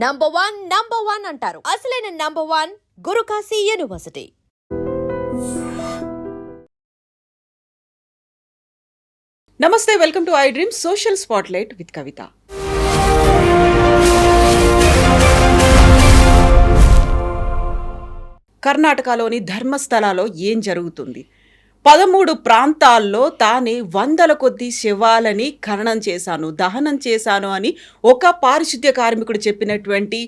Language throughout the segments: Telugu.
నంబర్ వన్ అంటారు. అసలైన నంబర్ వన్ గురుకాశీ యూనివర్సిటీ. నమస్తే, welcome to I dream social spotlight with Kavitha. కర్ణాటకలోని ధర్మస్థలలో ఏం జరుగుతుంది? 13 ప్రాంతాల్లో తానే 100ల కొద్దీ శవాలని ఖననం చేశాను, దహనం చేశాను అని ఒక పారిశుద్ధ్య కార్మికుడు చెప్పినటువంటి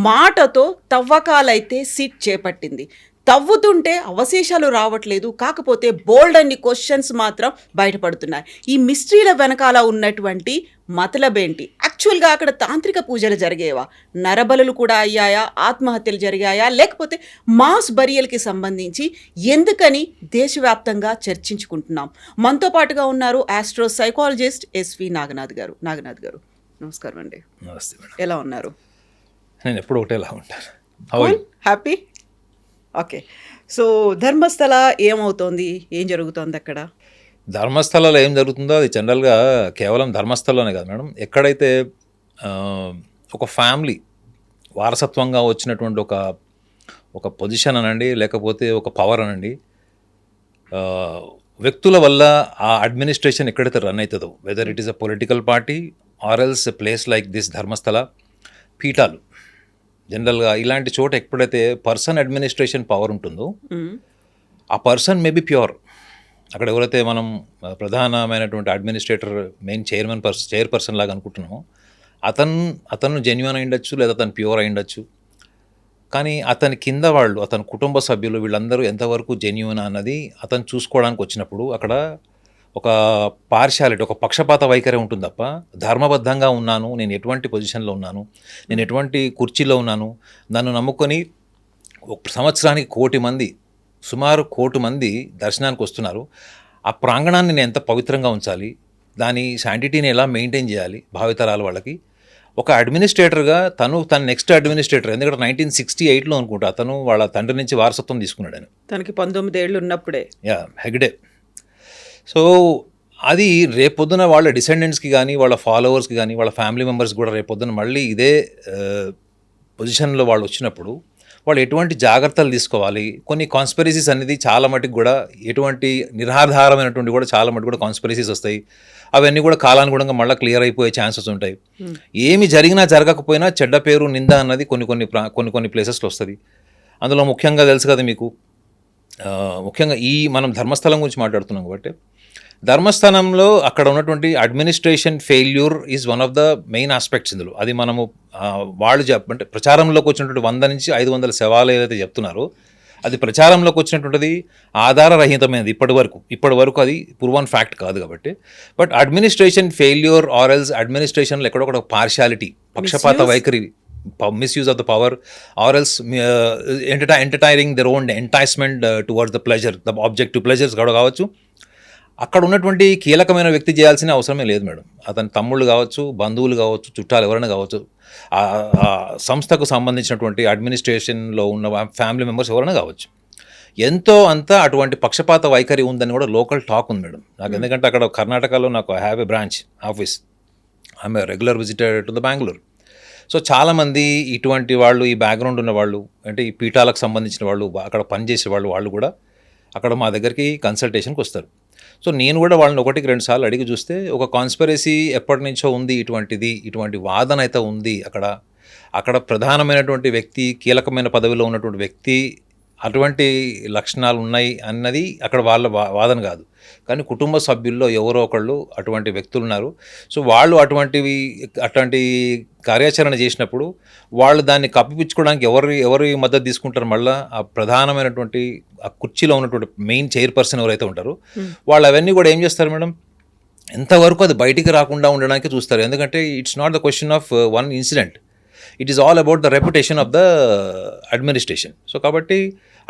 మాటతో తవ్వకాలైతే సిట్ చేపట్టింది. తవ్వుతుంటే అవశేషాలు రావట్లేదు, కాకపోతే బోల్డ్ అన్ని క్వశ్చన్స్ మాత్రం బయటపడుతున్నాయి. ఈ మిస్టరీల వెనకాల ఉన్నటువంటి మతలబేంటి? యాక్చువల్గా అక్కడ తాంత్రిక పూజలు జరిగేవా? నరబలులు కూడా అయ్యాయా? ఆత్మహత్యలు జరిగాయా? లేకపోతే మాస్ బరియల్కి సంబంధించి ఎందుకని దేశవ్యాప్తంగా చర్చించుకుంటున్నాం? మనతో పాటుగా ఉన్నారు ఆస్ట్రో సైకాలజిస్ట్ ఎస్వి నాగనాథ్ గారు. నాగనాథ్ గారు, నమస్కారం అండి. నమస్తే మేడం. ఎలా ఉన్నారు? నేను ఎప్పుడు ఒకటేలా ఉంటాను. హ్యాపీ. ఓకే, సో ధర్మస్థల ఏమవుతోంది? ఏం జరుగుతోంది అక్కడ? ధర్మస్థలలో ఏం జరుగుతుందో అది జనరల్గా కేవలం ధర్మస్థలంలోనే కాదు మేడం. ఎక్కడైతే ఒక ఫ్యామిలీ వారసత్వంగా వచ్చినటువంటి ఒక పొజిషన్ అనండి, లేకపోతే ఒక పవర్ అనండి, వ్యక్తుల వల్ల ఆ అడ్మినిస్ట్రేషన్ ఎక్కడైతే రన్ అవుతుందో, whether it is a political party or else a place like this Dharmasthala, పీఠాలు జనరల్గా ఇలాంటి చోట ఎప్పుడైతే పర్సన్ అడ్మినిస్ట్రేషన్ పవర్ ఉంటుందో ఆ పర్సన్ మే బి ప్యూర్. అక్కడ ఎవరైతే మనం ప్రధానమైనటువంటి అడ్మినిస్ట్రేటర్, మెయిన్ చైర్పర్సన్ లాగా అనుకుంటున్నామో అతను జెన్యున్ అయి ఉండొచ్చు, లేదా అతను ప్యూర్ అయి ఉండొచ్చు. కానీ అతని కింద వాళ్ళు, అతని కుటుంబ సభ్యులు, వీళ్ళందరూ ఎంతవరకు జెన్యున్ అన్నది అతను చూసుకోవడానికి వచ్చినప్పుడు అక్కడ ఒక పార్షాలిటీ, ఒక పక్షపాత వైఖరి ఉంటుంది తప్ప ధర్మబద్ధంగా ఉన్నాను, నేను ఎటువంటి పొజిషన్లో ఉన్నాను, నేను ఎటువంటి కుర్చీలో ఉన్నాను, నన్ను నమ్ముకొని ఒక సంవత్సరానికి 1 కోటి మంది, సుమారు 1 కోటి మంది దర్శనానికి వస్తున్నారు. ఆ ప్రాంగణాన్ని నేను ఎంత పవిత్రంగా ఉంచాలి, దాని శాంటిటీని ఎలా మెయింటైన్ చేయాలి భావితరాల వాళ్ళకి. ఒక అడ్మినిస్ట్రేటర్గా తన నెక్స్ట్ అడ్మినిస్ట్రేటర్, ఎందుకంటే 1968లో అనుకుంటా అతను వాళ్ళ తండ్రి నుంచి వారసత్వం తీసుకున్నాడు. అని తనకి 19 ఏళ్ళు ఉన్నప్పుడే. హెగ్డే. సో అది రేపొద్దున వాళ్ళ డిసెండెంట్స్కి కానీ, వాళ్ళ ఫాలోవర్స్కి కానీ, వాళ్ళ ఫ్యామిలీ మెంబర్స్కి కూడా రేపొద్దున మళ్ళీ ఇదే పొజిషన్లో వాళ్ళు వచ్చినప్పుడు వాళ్ళు ఎటువంటి జాగ్రత్తలు తీసుకోవాలి. కొన్ని కాన్స్పిరసీస్ అనేది చాలా మటుకు కూడా, ఎటువంటి నిరాధారమైనటువంటి కూడా చాలా మటుకు కూడా కాన్స్పిరసీస్ వస్తాయి. అవన్నీ కూడా కాలానుగుణంగా మళ్ళీ క్లియర్ అయిపోయే ఛాన్సెస్ ఉంటాయి. ఏమి జరిగినా జరగకపోయినా చెడ్డ పేరు, నింద అన్నది కొన్ని ప్లేసెస్లో వస్తుంది. అందులో ముఖ్యంగా తెలుసు కదా మీకు, ముఖ్యంగా మనం ధర్మస్థలం గురించి మాట్లాడుతున్నాం కాబట్టి, ధర్మస్థలంలో అక్కడ ఉన్నటువంటి administration failure is one of the main aspects ఇందులో. అది మనము వాళ్ళు అంటే ప్రచారంలోకి వచ్చినటువంటి 100 నుంచి 500 శవాలు ఏదైతే చెప్తున్నారో అది ప్రచారంలోకి వచ్చినటువంటిది ఆధారరహితమైనది ఇప్పటి వరకు అది ప్రూవన్ ఫ్యాక్ట్ కాదు కాబట్టి. But administration failure or else అడ్మినిస్ట్రేషన్లో ఎక్కడొక పార్షాలిటీ, పక్షపాత వైఖరి, misuse of the power or else entertaining their own enticement towards the pleasure, the objective pleasures కూడా కావచ్చు. అక్కడ ఉన్నటువంటి కీలకమైన వ్యక్తి చేయాల్సిన అవసరమే లేదు మేడం. అతని తమ్ముళ్ళు కావచ్చు, బంధువులు కావచ్చు, చుట్టాలు ఎవరైనా కావచ్చు, ఆ సంస్థకు సంబంధించినటువంటి అడ్మినిస్ట్రేషన్లో ఉన్న ఫ్యామిలీ మెంబర్స్ ఎవరైనా కావచ్చు, ఎంతో అంత అటువంటి పక్షపాత వైఖరి ఉందని కూడా లోకల్ టాక్ ఉంది మేడం నాకు. ఎందుకంటే అక్కడ కర్ణాటకలో నాకు I have a branch office, I'm a regular visitor to the Bengaluru. So చాలామంది ఇటువంటి వాళ్ళు, ఈ బ్యాక్గ్రౌండ్ ఉన్న వాళ్ళు, అంటే ఈ పీఠాలకు సంబంధించిన వాళ్ళు, అక్కడ పనిచేసే వాళ్ళు కూడా అక్కడ మా దగ్గరికి కన్సల్టేషన్కి వస్తారు. సో నేను కూడా వాళ్ళని 1-2 సార్లు అడిగి చూస్తే ఒక కాన్స్పిరసీ ఎప్పటి నుంచో ఉంది, ఇటువంటి వాదన అయితే ఉంది. అక్కడ ప్రధానమైనటువంటి వ్యక్తి, కీలకమైన పదవిలో ఉన్నటువంటి వ్యక్తి అటువంటి లక్షణాలు ఉన్నాయి అన్నది అక్కడ వాళ్ళ వాదన కాదు. కానీ కుటుంబ సభ్యుల్లో ఎవరో ఒకళ్ళు అటువంటి వ్యక్తులు ఉన్నారు. సో వాళ్ళు అటువంటి కార్యాచరణ చేసినప్పుడు వాళ్ళు దాన్ని కప్పిపుచ్చుకోవడానికి ఎవరి మద్దతు తీసుకుంటారు? మళ్ళీ ఆ ప్రధానమైనటువంటి ఆ కుర్చీలో ఉన్నటువంటి మెయిన్ చైర్పర్సన్ ఎవరైతే ఉంటారో వాళ్ళు అవన్నీ కూడా ఏం చేస్తారు మేడం, ఎంతవరకు అది బయటికి రాకుండా ఉండడానికి చూస్తారు. ఎందుకంటే it's not the question of one incident, it is all about the reputation of the administration. So కాబట్టి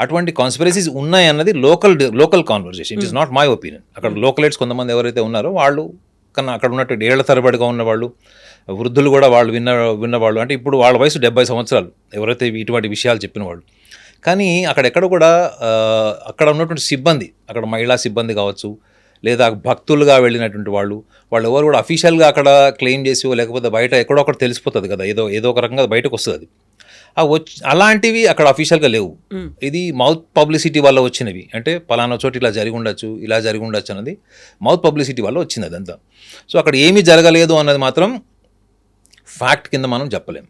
అటువంటి కాన్స్పిరసీస్ ఉన్నాయి అన్నది local conversation. It is not my opinion. అక్కడ లోకలైట్స్ కొంతమంది ఎవరైతే ఉన్నారో వాళ్ళు కన్నా అక్కడ ఉన్నటువంటి 7 తరబడిగా ఉన్నవాళ్ళు, వృద్ధులు కూడా వాళ్ళు విన్నవాళ్ళు, అంటే ఇప్పుడు వాళ్ళ వయసు 70 సంవత్సరాలు ఎవరైతే ఇటువంటి విషయాలు చెప్పిన వాళ్ళు. కానీ అక్కడెక్కడ కూడా అక్కడ ఉన్నటువంటి సిబ్బంది, అక్కడ మహిళా సిబ్బంది కావచ్చు, లేదా భక్తులుగా వెళ్ళినటువంటి వాళ్ళు ఎవరు కూడా అఫీషియల్గా అక్కడ క్లెయిమ్ చేసి లేకపోతే బయట ఎక్కడో ఒకటి తెలిసిపోతుంది కదా, ఏదో ఒక రకంగా బయటకు వస్తుంది అది. అలాంటివి అక్కడ అఫీషియల్గా లేవు. ఇది మౌత్ పబ్లిసిటీ వల్ల వచ్చినవి. అంటే పలానా చోటు ఇలా జరిగి ఉండొచ్చు అన్నది మౌత్ పబ్లిసిటీ వల్ల వచ్చింది అదంతా. సో అక్కడ ఏమీ జరగలేదు అన్నది మాత్రం ఫ్యాక్ట్ కింద మనం చెప్పలేం.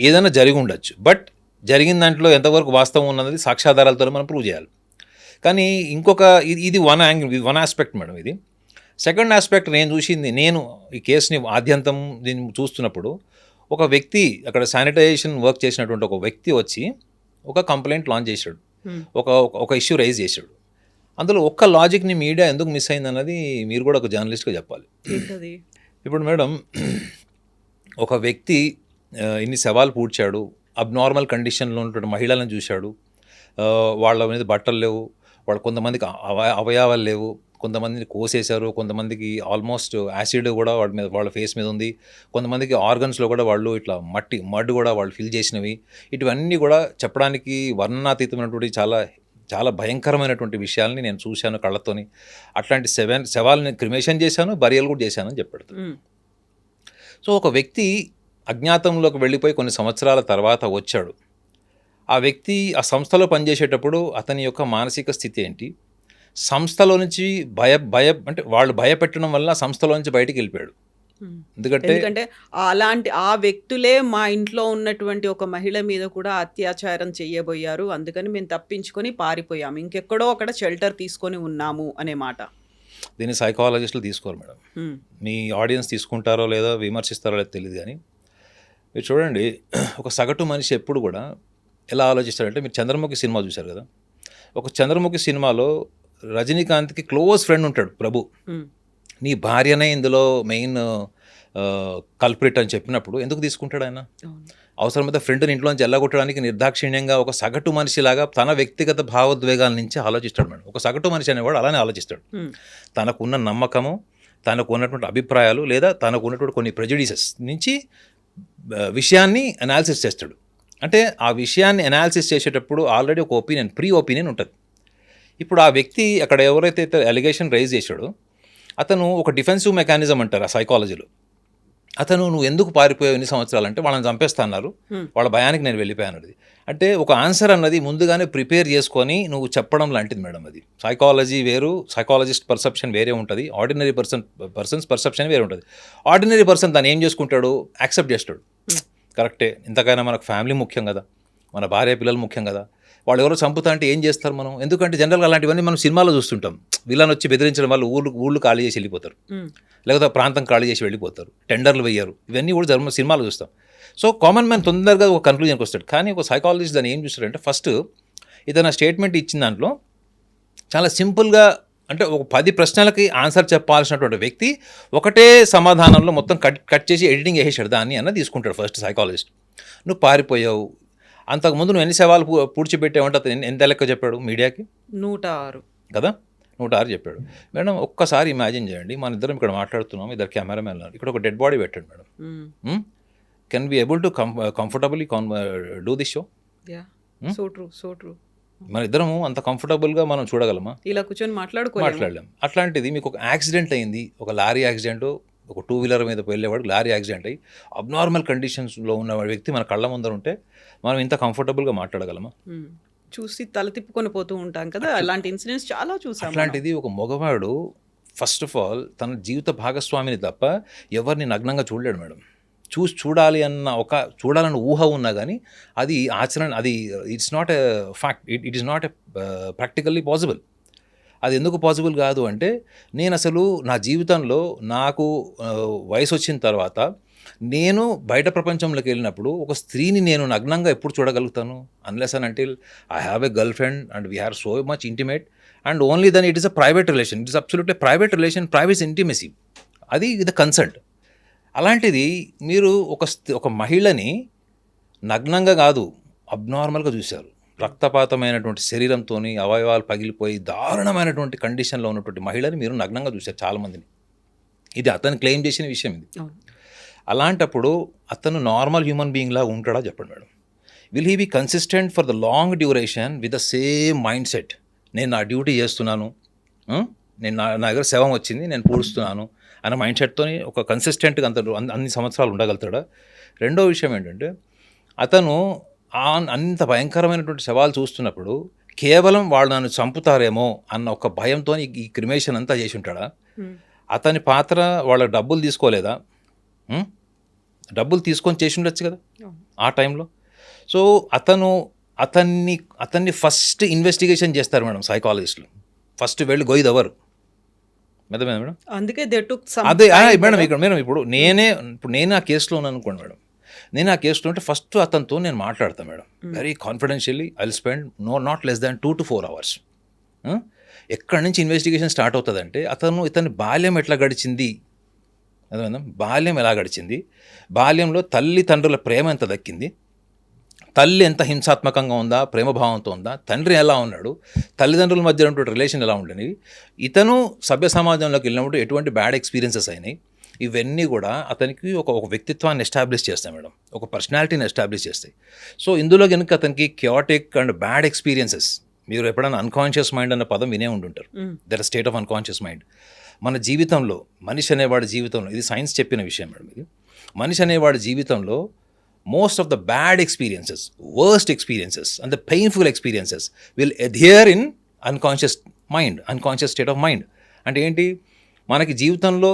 ఏదైనా జరిగి ఉండొచ్చు, బట్ జరిగిన దాంట్లో ఎంతవరకు వాస్తవం ఉన్నది సాక్ష్యాధారాలతో మనం ప్రూవ్ చేయాలి. కానీ ఇంకొక ఇది వన్ ఆస్పెక్ట్ మేడం. ఇది సెకండ్ ఆస్పెక్ట్ నేను ఈ కేసుని ఆద్యంతం దీన్ని చూస్తున్నప్పుడు ఒక వ్యక్తి అక్కడ శానిటైజేషన్ వర్క్ చేసినటువంటి ఒక వ్యక్తి వచ్చి ఒక కంప్లైంట్ లాంచ్ చేశాడు, ఒక ఇష్యూ రైజ్ చేశాడు. అందులో ఒక్క లాజిక్ని మీడియా ఎందుకు మిస్ అయింది అన్నది మీరు కూడా ఒక జర్నలిస్ట్గా చెప్పాలి. ఇప్పుడు మేడం, ఒక వ్యక్తి ఇన్ని సవాలు పూడ్చాడు, అబ్నార్మల్ కండిషన్లో ఉన్నటువంటి మహిళలను చూశాడు, వాళ్ళ మీద బట్టలు లేవు, కొంతమందికి అవయవాలు లేవు, కొంతమందిని కోసేశారు, కొంతమందికి ఆల్మోస్ట్ యాసిడ్ కూడా వాళ్ళ ఫేస్ మీద ఉంది, కొంతమందికి ఆర్గన్స్లో కూడా వాళ్ళు ఇట్లా మడ్ కూడా వాళ్ళు ఫిల్ చేసినవి. ఇటువన్నీ కూడా చెప్పడానికి వర్ణనాతీతమైనటువంటి చాలా భయంకరమైనటువంటి విషయాల్ని నేను చూశాను కళ్ళతోని. అట్లాంటి శవాలని క్రిమేషన్ చేశాను, బరియల్ కూడా చేశానని చెప్పాడు. సో ఒక వ్యక్తి అజ్ఞాతంలోకి వెళ్ళిపోయి కొన్ని సంవత్సరాల తర్వాత వచ్చాడు. ఆ వ్యక్తి ఆ సంస్థలో పనిచేసేటప్పుడు అతని యొక్క మానసిక స్థితి ఏంటి, సంస్థలో నుంచి అంటే వాళ్ళు భయపెట్టడం వల్ల సంస్థలో నుంచి బయటికి వెళ్ళిపోయాడు. ఎందుకంటే ఆ వ్యక్తులే మా ఇంట్లో ఉన్నటువంటి ఒక మహిళ మీద కూడా అత్యాచారం చేయబోయారు, అందుకని మేము తప్పించుకొని పారిపోయాము, ఇంకెక్కడో అక్కడ షెల్టర్ తీసుకొని ఉన్నాము అనే మాట. దీన్ని సైకాలజిస్టులు తీసుకోరు మేడం. మీ ఆడియన్స్ తీసుకుంటారో లేదో విమర్శిస్తారో లేదో తెలియదు, కానీ మీరు చూడండి, ఒక సగటు మనిషి ఎప్పుడు కూడా ఎలా ఆలోచిస్తాడంటే, మీరు చంద్రముఖి సినిమా చూశారు కదా, ఒక చంద్రముఖి సినిమాలో రజనీకాంత్కి క్లోజ్ ఫ్రెండ్ ఉంటాడు ప్రభు. నీ భార్యనే ఇందులో మెయిన్ కల్ప్రిట్ అని చెప్పినప్పుడు ఎందుకు తీసుకుంటాడు ఆయన? అవసరమైతే ఫ్రెండ్ని ఇంట్లోంచి ఎల్లగొట్టడానికి నిర్దాక్షిణ్యంగా ఒక సగటు మనిషిలాగా తన వ్యక్తిగత భావోద్వేగాల నుంచి ఆలోచిస్తాడు మేడం. ఒక సగటు మనిషి అనేవాడు అలానే ఆలోచిస్తాడు. తనకున్న నమ్మకము, తనకు ఉన్నటువంటి అభిప్రాయాలు లేదా తనకు ఉన్నటువంటి కొన్ని ప్రెజుడిసెస్ నుంచి విషయాన్ని అనాలిసిస్ చేస్తాడు. అంటే ఆ విషయాన్ని అనాలిసిస్ చేసేటప్పుడు ఆల్రెడీ ఒక ప్రీ ఒపీనియన్ ఉంటుంది. ఇప్పుడు ఆ వ్యక్తి అక్కడ ఎవరైతే అలిగేషన్ రైజ్ చేశాడో అతను ఒక డిఫెన్సివ్ మెకానిజం అంటారు ఆ సైకాలజీలో. అతను నువ్వు ఎందుకు పారిపోయావు ఎన్ని సంవత్సరాలు అంటే వాళ్ళని చంపేస్తా అన్నారు, వాళ్ళ భయానికి నేను వెళ్ళిపోయాను. అంటే ఒక ఆన్సర్ అన్నది ముందుగానే ప్రిపేర్ చేసుకొని నువ్వు చెప్పడం లాంటిది మేడం. అది సైకాలజీ వేరు, సైకాలజిస్ట్ పర్సెప్షన్ వేరే ఉంటుంది, ఆర్డినరీ పర్సన్స్ పర్సెప్షన్ వేరే ఉంటుంది. ఆర్డినరీ పర్సన్ దాన్ని ఏం చేసుకుంటాడు, యాక్సెప్ట్ చేస్తాడు, కరెక్టే, ఇంతకైనా మనకు ఫ్యామిలీ ముఖ్యం కదా, మన భార్య పిల్లలు ముఖ్యం కదా, వాళ్ళు ఎవరో చంపుతా అంటే ఏం చేస్తారు మనం? ఎందుకంటే జనరల్గా అలాంటివన్నీ మనం సినిమాలో చూస్తుంటాం. వీళ్ళని వచ్చి బెదిరించడం వల్ల ఊళ్ళు ఖాళీ చేసి వెళ్ళిపోతారు, లేకపోతే ప్రాంతం ఖాళీ చేసి వెళ్ళిపోతారు, టెండర్లు వేయరు, ఇవన్నీ కూడా సినిమాలో చూస్తాం. సో కామన్ మ్యాన్ తొందరగా ఒక కన్క్లూజన్కి వస్తాడు. కానీ ఒక సైకాలజిస్ట్ దాన్ని ఏం చూస్తాడంటే, ఫస్ట్ ఇతను స్టేట్మెంట్ ఇచ్చిన దాంట్లో చాలా సింపుల్గా, అంటే ఒక 10 ప్రశ్నలకి ఆన్సర్ చెప్పాల్సినటువంటి వ్యక్తి ఒకటే సమాధానంలో మొత్తం కట్ చేసి ఎడిటింగ్ చేసేసాడు దాన్ని అన్న తీసుకుంటాడు ఫస్ట్ సైకాలజిస్ట్. నువ్వు పారిపోయావు, అంతకుముందు నువ్వు ఎన్ని సవాలు పూడ్చిపెట్టావంటే అతను ఎంత లెక్క చెప్పాడు మీడియాకి? 106 కదా, 106 చెప్పాడు. మేడం ఒక్కసారి ఇమాజిన్ చేయండి, మన ఇద్దరం ఇక్కడ మాట్లాడుతున్నాం, ఇద్దరు కెమెరామెన్ ఉన్నారు, ఇక్కడ ఒక డెడ్ బాడీ పెట్టాడు madam. Can be able to comfortably do this show? So true. మన ఇద్దరము అంత కంఫర్టబుల్గా మనం చూడగలమా? ఇలా కూర్చొని మాట్లాడలేం. అట్లాంటిది మీకు ఒక యాక్సిడెంట్ అయింది, ఒక లారీ యాక్సిడెంట్, ఒక 2 వీలర్ మీద వెళ్ళేవాడు లారీ యాక్సిడెంట్ అయ్యి అబ్నార్మల్ కండిషన్స్లో ఉన్న వ్యక్తి మన కళ్ళ ముందర ఉంటే మనం ఇంత కంఫర్టబుల్గా మాట్లాడగలమా? చూసి తల తిప్పుకొని పోతూ ఉంటాం కదా, అలాంటి ఇన్సిడెంట్స్ చాలా చూసాం. అట్లాంటిది ఒక మగవాడు ఫస్ట్ ఆఫ్ ఆల్ తన జీవిత భాగస్వామిని తప్ప ఎవరిని నగ్నంగా చూడలేడు మేడం. చూడాలన్న ఊహ ఉన్నా కానీ అది ఆచరణ, అది it's not a fact, it is not a practically possible. అది ఎందుకు పాసిబుల్ కాదు అంటే, నేను అసలు నా జీవితంలో నాకు వయసు వచ్చిన తర్వాత నేను బయట ప్రపంచంలోకి వెళ్ళినప్పుడు ఒక స్త్రీని నేను నగ్నంగా ఎప్పుడు చూడగలుగుతాను? Unless and until I have a girl friend and we are so much intimate and only then it is a private relation, it is absolutely private relation, private intimacy, అది ద కన్సర్ట్. అలాంటిది మీరు ఒక మహిళని నగ్నంగా కాదు అబ్నార్మల్గా చూశారు, రక్తపాతమైనటువంటి శరీరంతో అవయవాలు పగిలిపోయి దారుణమైనటువంటి కండిషన్లో ఉన్నటువంటి మహిళని మీరు నగ్నంగా చూశారు చాలామందిని. ఇది అతను క్లెయిమ్ చేసిన విషయం ఇది. అలాంటప్పుడు అతను నార్మల్ హ్యూమన్ బీయింగ్ లాగా ఉంటాడా చెప్పండి madam? Will he be consistent for the long duration with the same mindset? నేను నా డ్యూటీ చేస్తున్నాను, నేను నా దగ్గర శవం వచ్చింది, నేను పూడుస్తున్నాను అన్న మైండ్ సెట్తోని ఒక కన్సిస్టెంట్గా అన్ని సంవత్సరాలు ఉండగలుగుతాడా? రెండో విషయం ఏంటంటే అతను అంత భయంకరమైనటువంటి శవాలు చూస్తున్నప్పుడు కేవలం వాళ్ళు నన్ను చంపుతారేమో అన్న ఒక భయంతో ఈ క్రిమేషన్ అంతా చేసి ఉంటాడా? అతని పాత్ర వాళ్ళ డబ్బులు తీసుకోలేదా? డబ్బులు తీసుకొని చేసి ఉండొచ్చు కదా ఆ టైంలో. సో అతన్ని ఫస్ట్ ఇన్వెస్టిగేషన్ చేస్తారు మేడం సైకాలజిస్టులు. ఫస్ట్ వెళ్ళి గొయ్యదెవరు మేడం. అందుకే అదే మేడం ఇప్పుడు నేను ఆ కేసులో ఉన్నాను అనుకోండి మేడం. నేను ఆ కేసులో ఉంటే ఫస్ట్ అతనితో నేను మాట్లాడతాను madam. Very confidentially I will spend not less than 2 to 4 hours. ఎక్కడి నుంచి ఇన్వెస్టిగేషన్ స్టార్ట్ అవుతుందంటే ఇతని బాల్యం ఎట్లా గడిచింది, అదే బాల్యం ఎలా గడిచింది, బాల్యంలో తల్లిదండ్రుల ప్రేమ ఎంత దక్కింది, తల్లి ఎంత హింసాత్మకంగా ఉందా, ప్రేమభావంతో ఉందా, తండ్రి ఎలా ఉన్నాడు, తల్లిదండ్రుల మధ్య ఉన్నటువంటి రిలేషన్ ఎలా ఉండేవి, ఇతను సభ్య సమాజంలోకి వెళ్ళినప్పుడు ఎటువంటి బ్యాడ్ ఎక్స్పీరియన్సెస్ అయినాయి, ఇవన్నీ కూడా అతనికి ఒక వ్యక్తిత్వాన్ని ఎస్టాబ్లిష్ చేస్తాయి మేడం, ఒక పర్సనాలిటీని ఎస్టాబ్లిష్ చేస్తాయి. సో ఇందులో కనుక అతనికి క్యాటిక్ అండ్ బ్యాడ్ ఎక్స్పీరియన్సెస్, మీరు ఎప్పుడైనా అన్కాన్షియస్ మైండ్ అన్న పదం వినే ఉంటుంటారు. Their state of unconscious mind. మన జీవితంలో మనిషి అనేవాడి జీవితంలో, ఇది సైన్స్ చెప్పిన విషయం మేడం, ఇది మనిషి అనేవాడి జీవితంలో most of the bad experiences, worst experiences and the painful experiences will adhere in unconscious mind, unconscious state of mind. అంటే ఏంటి, మనకి జీవితంలో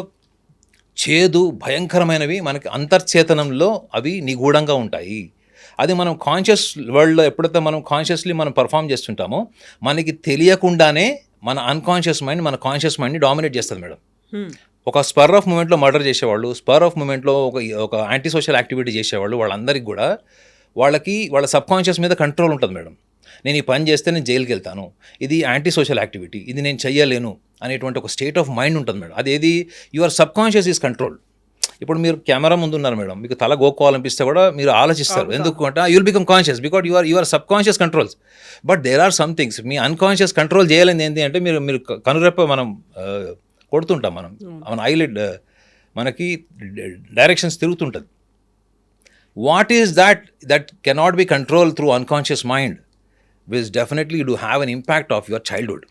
చేదు భయంకరమైనవి మనకి అంతర్చేతనంలో అవి నిగూఢంగా ఉంటాయి. అది మనం కాన్షియస్ వరల్డ్లో ఎప్పుడైతే మనం కాన్షియస్లీ మనం పర్ఫామ్ చేస్తుంటామో మనకి తెలియకుండానే మన అన్కాన్షియస్ మైండ్ మన కాన్షియస్ మైండ్ని డామినేట్ చేస్తుంది మేడం. ఒక స్పర్ ఆఫ్ మూమెంట్లో మర్డర్ చేసేవాళ్ళు, స్పర్ ఆఫ్ మూమెంట్లో ఒక యాంటీ సోషల్ యాక్టివిటీ చేసేవాళ్ళు, వాళ్ళందరికీ కూడా వాళ్ళ సబ్ కాన్షియస్ మీద కంట్రోల్ ఉంటుంది మేడం. నేను ఈ పని చేస్తే నేను జైలుకి వెళ్తాను, ఇది యాంటీ సోషల్ యాక్టివిటీ, ఇది నేను చెయ్యలేను అనేటువంటి ఒక స్టేట్ ఆఫ్ మైండ్ ఉంటుంది మేడం. అదేది your sub conscious is control. ఇప్పుడు మీరు కెమెరా ముందు ఉన్నారు మేడం, మీకు తల గోక్కోవాలనిపిస్తే కూడా మీరు ఆలోచిస్తారు, ఎందుకంటే you'll become conscious because your subconscious controls. But there are some things మీ అన్కాన్షియస్ కంట్రోల్ చేయాలని ఏంటి అంటే మీరు కనురెప్ప మనం కొడుతుంటాం, మన ఐలిడ్ మనకి డైరెక్షన్స్ తిరుగుతుంటుంది. What is that cannot be control through unconscious mind which definitely do have an impact of your childhood.